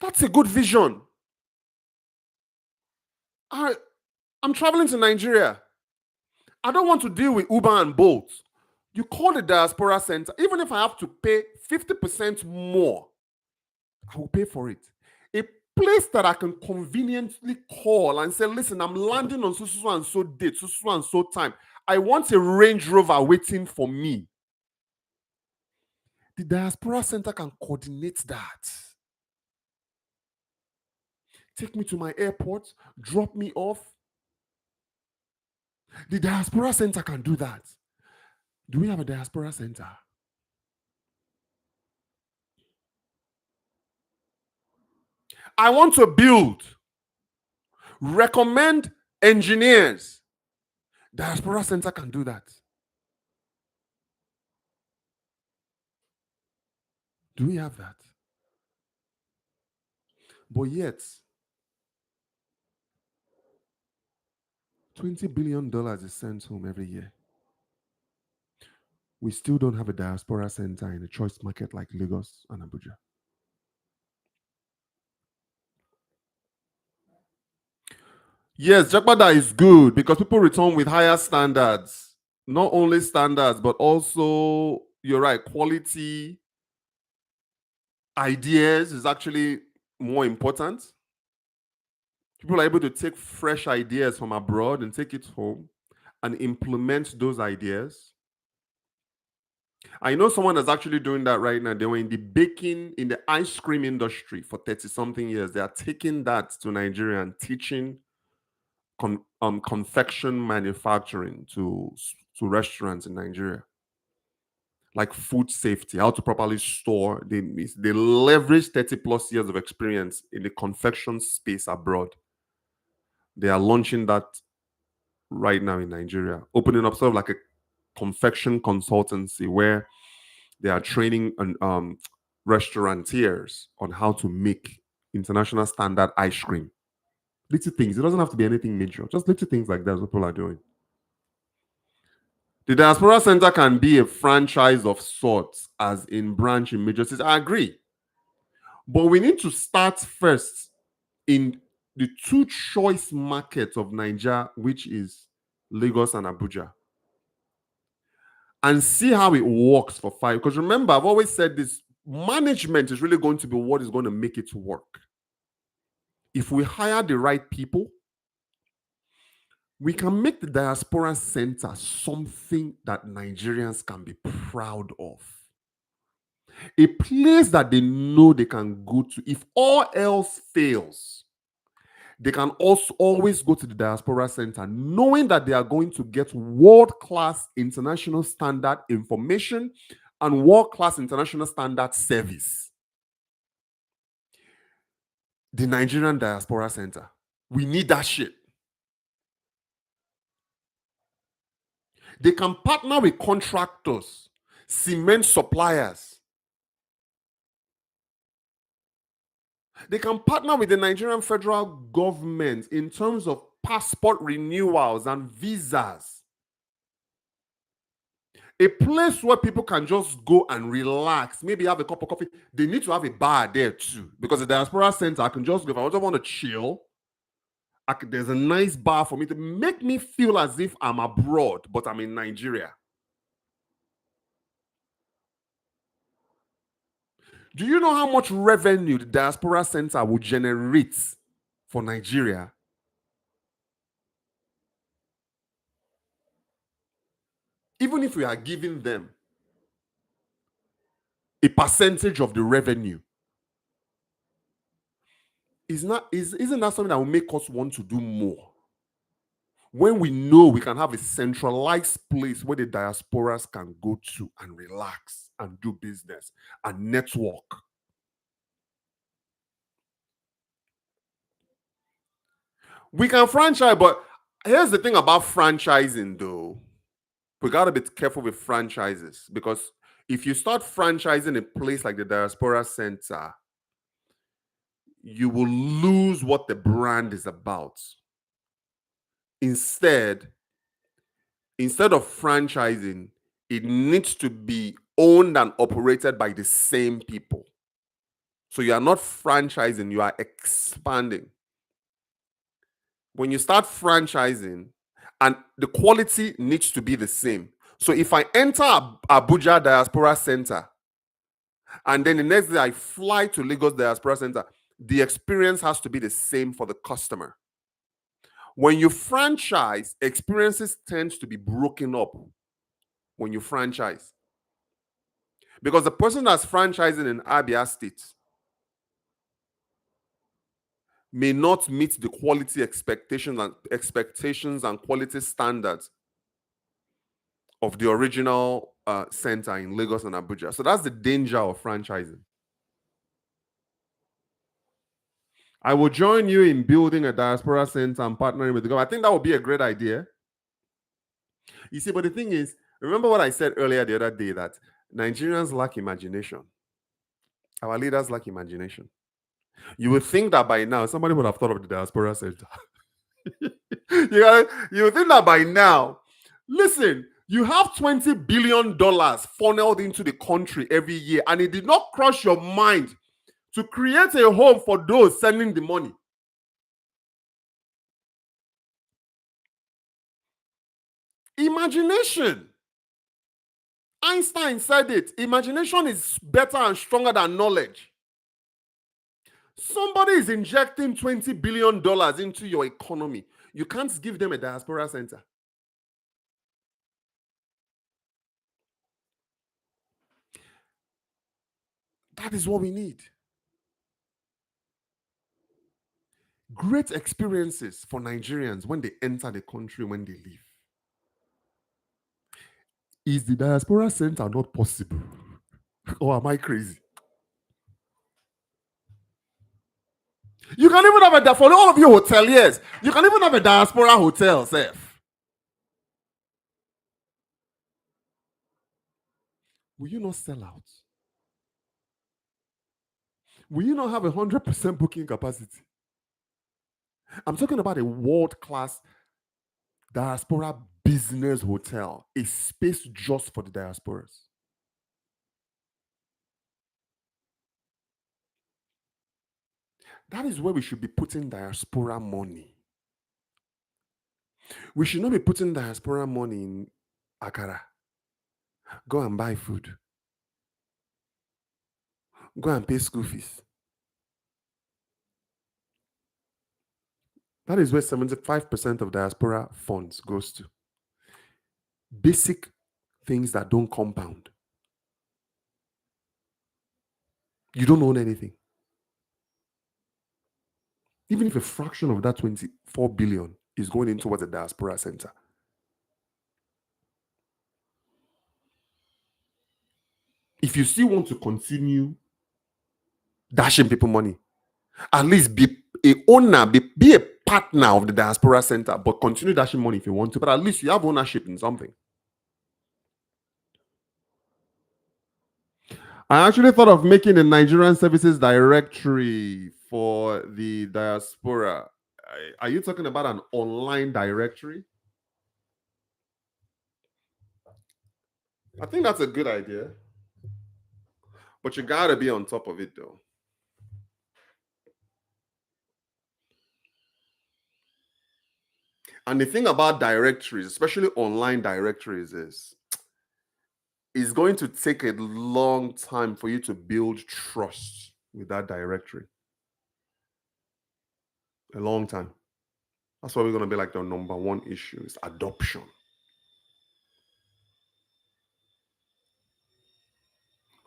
That's a good vision. I'm traveling to Nigeria. I don't want to deal with Uber and Bolt. You call the Diaspora Center, even if I have to pay 50% more, I will pay for it. A place that I can conveniently call and say, listen, I'm landing on so and so date, so and so time. I want a Range Rover waiting for me. The Diaspora Center can coordinate that. Take me to my airport, drop me off. The Diaspora Center can do that. Do we have a Diaspora Center? I want to build, recommend engineers. Diaspora Center can do that. Do we have that? But yet, $20 billion is sent home every year. We still don't have a Diaspora Center in a choice market like Lagos and Abuja. Yes, Jakbada is good because people return with higher standards. Not only standards, but also, you're right, quality ideas is actually more important. People are able to take fresh ideas from abroad and take it home and implement those ideas. I know someone that's actually doing that right now. They were in the ice cream industry for 30-something years. They are taking that to Nigeria and teaching confection manufacturing to restaurants in Nigeria. Like food safety, how to properly store. They leverage 30+ years of experience in the confection space abroad. They are launching that right now in Nigeria, opening up sort of like a confection consultancy where they are training restaurateurs on how to make international standard ice cream. Little things. It doesn't have to be anything major. Just little things like that what people are doing. The Diaspora Center can be a franchise of sorts, as in branch in major cities. I agree. But we need to start first in the two choice markets of Nigeria, which is Lagos and Abuja, and see how it works for 5. Because remember, I've always said this, management is really going to be what is going to make it work. If we hire the right people, we can make the Diaspora Center something that Nigerians can be proud of. A place that they know they can go to. If all else fails, they can also always go to the Diaspora Center, knowing that they are going to get world-class international standard information and world-class international standard service. The Nigerian Diaspora Center. We need that shit. They can partner with contractors, cement suppliers. They can partner with the Nigerian federal government in terms of passport renewals and visas. A place where people can just go and relax, maybe have a cup of coffee. They need to have a bar there too, because the Diaspora Center, I can just go, if I just want to chill, there's a nice bar for me to make me feel as if I'm abroad, but I'm in Nigeria. Do you know how much revenue the Diaspora Center will generate for Nigeria? Even if we are giving them a percentage of the revenue, isn't that something that will make us want to do more? When we know we can have a centralized place where the diasporas can go to and relax and do business and network. We can franchise, but here's the thing about franchising though. We gotta be careful with franchises, because if you start franchising a place like the Diaspora Center, you will lose what the brand is about. Instead of franchising, it needs to be owned and operated by the same people. So you are not franchising, you are expanding. When you start franchising, and the quality needs to be the same. So if I enter Abuja Diaspora Center, and then the next day I fly to Lagos Diaspora Center, the experience has to be the same for the customer. When you franchise, experiences tend to be broken up when you franchise. Because the person that's franchising in Abia State may not meet the quality expectations and quality standards of the original center in Lagos and Abuja. So that's the danger of franchising. I will join you in building a diaspora center and partnering with the government. I think that would be a great idea. You see, but the thing is, remember what I said earlier the other day, that Nigerians lack imagination. Our leaders lack imagination. You would think that by now, somebody would have thought of the diaspora center. You would think that by now, listen, you have $20 billion funneled into the country every year, and it did not cross your mind to create a home for those sending the money. Imagination. Einstein said it. Imagination is better and stronger than knowledge. Somebody is injecting $20 billion into your economy. You can't give them a diaspora center. That is what we need. Great experiences for Nigerians when they enter the country, when they leave. Is the diaspora center not possible? Or am I crazy? You can even have for all of you hoteliers, you can even have a diaspora hotel, Seth. Will you not sell out? Will you not have 100% booking capacity? I'm talking about a world-class diaspora business hotel, a space just for the diasporas. That is where we should be putting diaspora money. We should not be putting diaspora money in Akara. Go and buy food. Go and pay school fees. That is where 75% of diaspora funds goes to. Basic things that don't compound. You don't own anything. Even if a fraction of that 24 billion is going in towards a diaspora center. If you still want to continue dashing people money, at least be a owner, be a partner of the diaspora center, but continue dashing money if you want to, but at least you have ownership in something. I actually thought of making a Nigerian services directory for the diaspora. Are you talking about an online directory? I think that's a good idea. But you gotta be on top of it though. And the thing about directories, especially online directories, is it's going to take a long time for you to build trust with that directory. A long time. That's why we're going to be like the number one issue is adoption.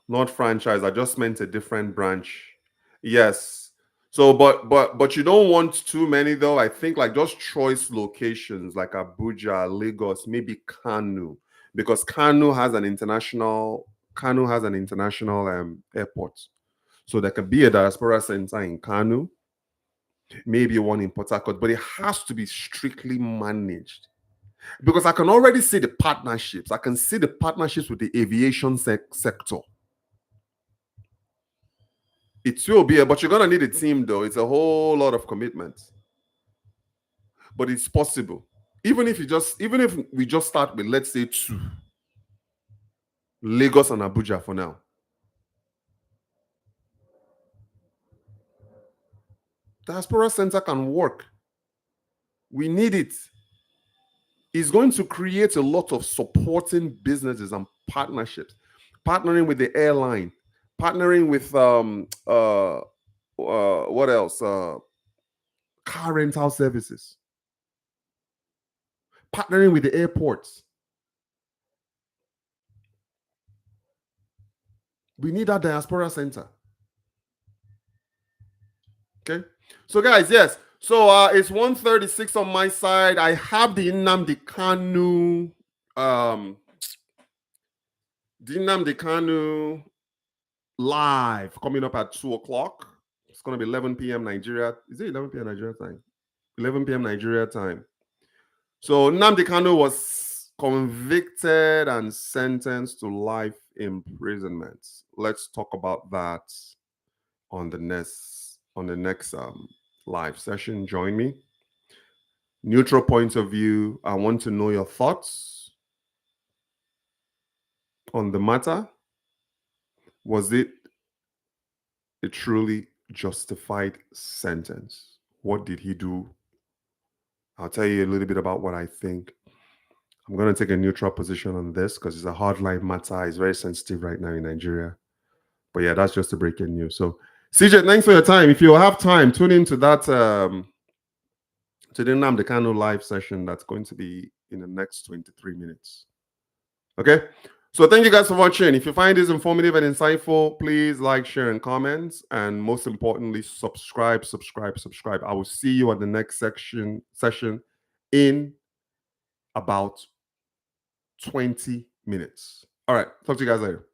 Not franchise. I just meant a different branch. Yes. So, but you don't want too many though. I think like just choice locations like Abuja, Lagos, maybe Kanu, because Kanu has an international airport. So there could be a diaspora center in Kanu, maybe one in Port Harcourt, but it has to be strictly managed. Because I can already see the partnerships. I can see the partnerships with the aviation sector. It will be, but you're gonna need a team though. It's a whole lot of commitment. But it's possible. Even if we just start with, let's say, 2, Lagos and Abuja for now. Diaspora Center can work. We need it. It's going to create a lot of supporting businesses and partnerships, partnering with the airline, partnering with what else? Car rental services, partnering with the airports. We need that Diaspora Center. Okay. So guys, yes. So it's 1:36 on my side. I have the Nnamdi Kanu live coming up at 2 o'clock. It's gonna be 11 p.m. Nigeria. Is it 11 p.m. Nigeria time? 11 p.m. Nigeria time. So Nnamdi Kanu was convicted and sentenced to life imprisonment. Let's talk about that on the next live session. Join me. Neutral point of view. I want to know your thoughts on the matter. Was it a truly justified sentence? What did he do? I'll tell you a little bit about what I think. I'm going to take a neutral position on this because it's a hardline matter. It's very sensitive right now in Nigeria. But yeah, that's just the breaking news. So, CJ, thanks for your time. If you have time, tune into that to the Nnamdi Kanu live session that's going to be in the next 23 minutes. Okay? So thank you guys for watching. If you find this informative and insightful, please like, share, and comment. And most importantly, subscribe. I will see you at the next session in about 20 minutes. All right. Talk to you guys later.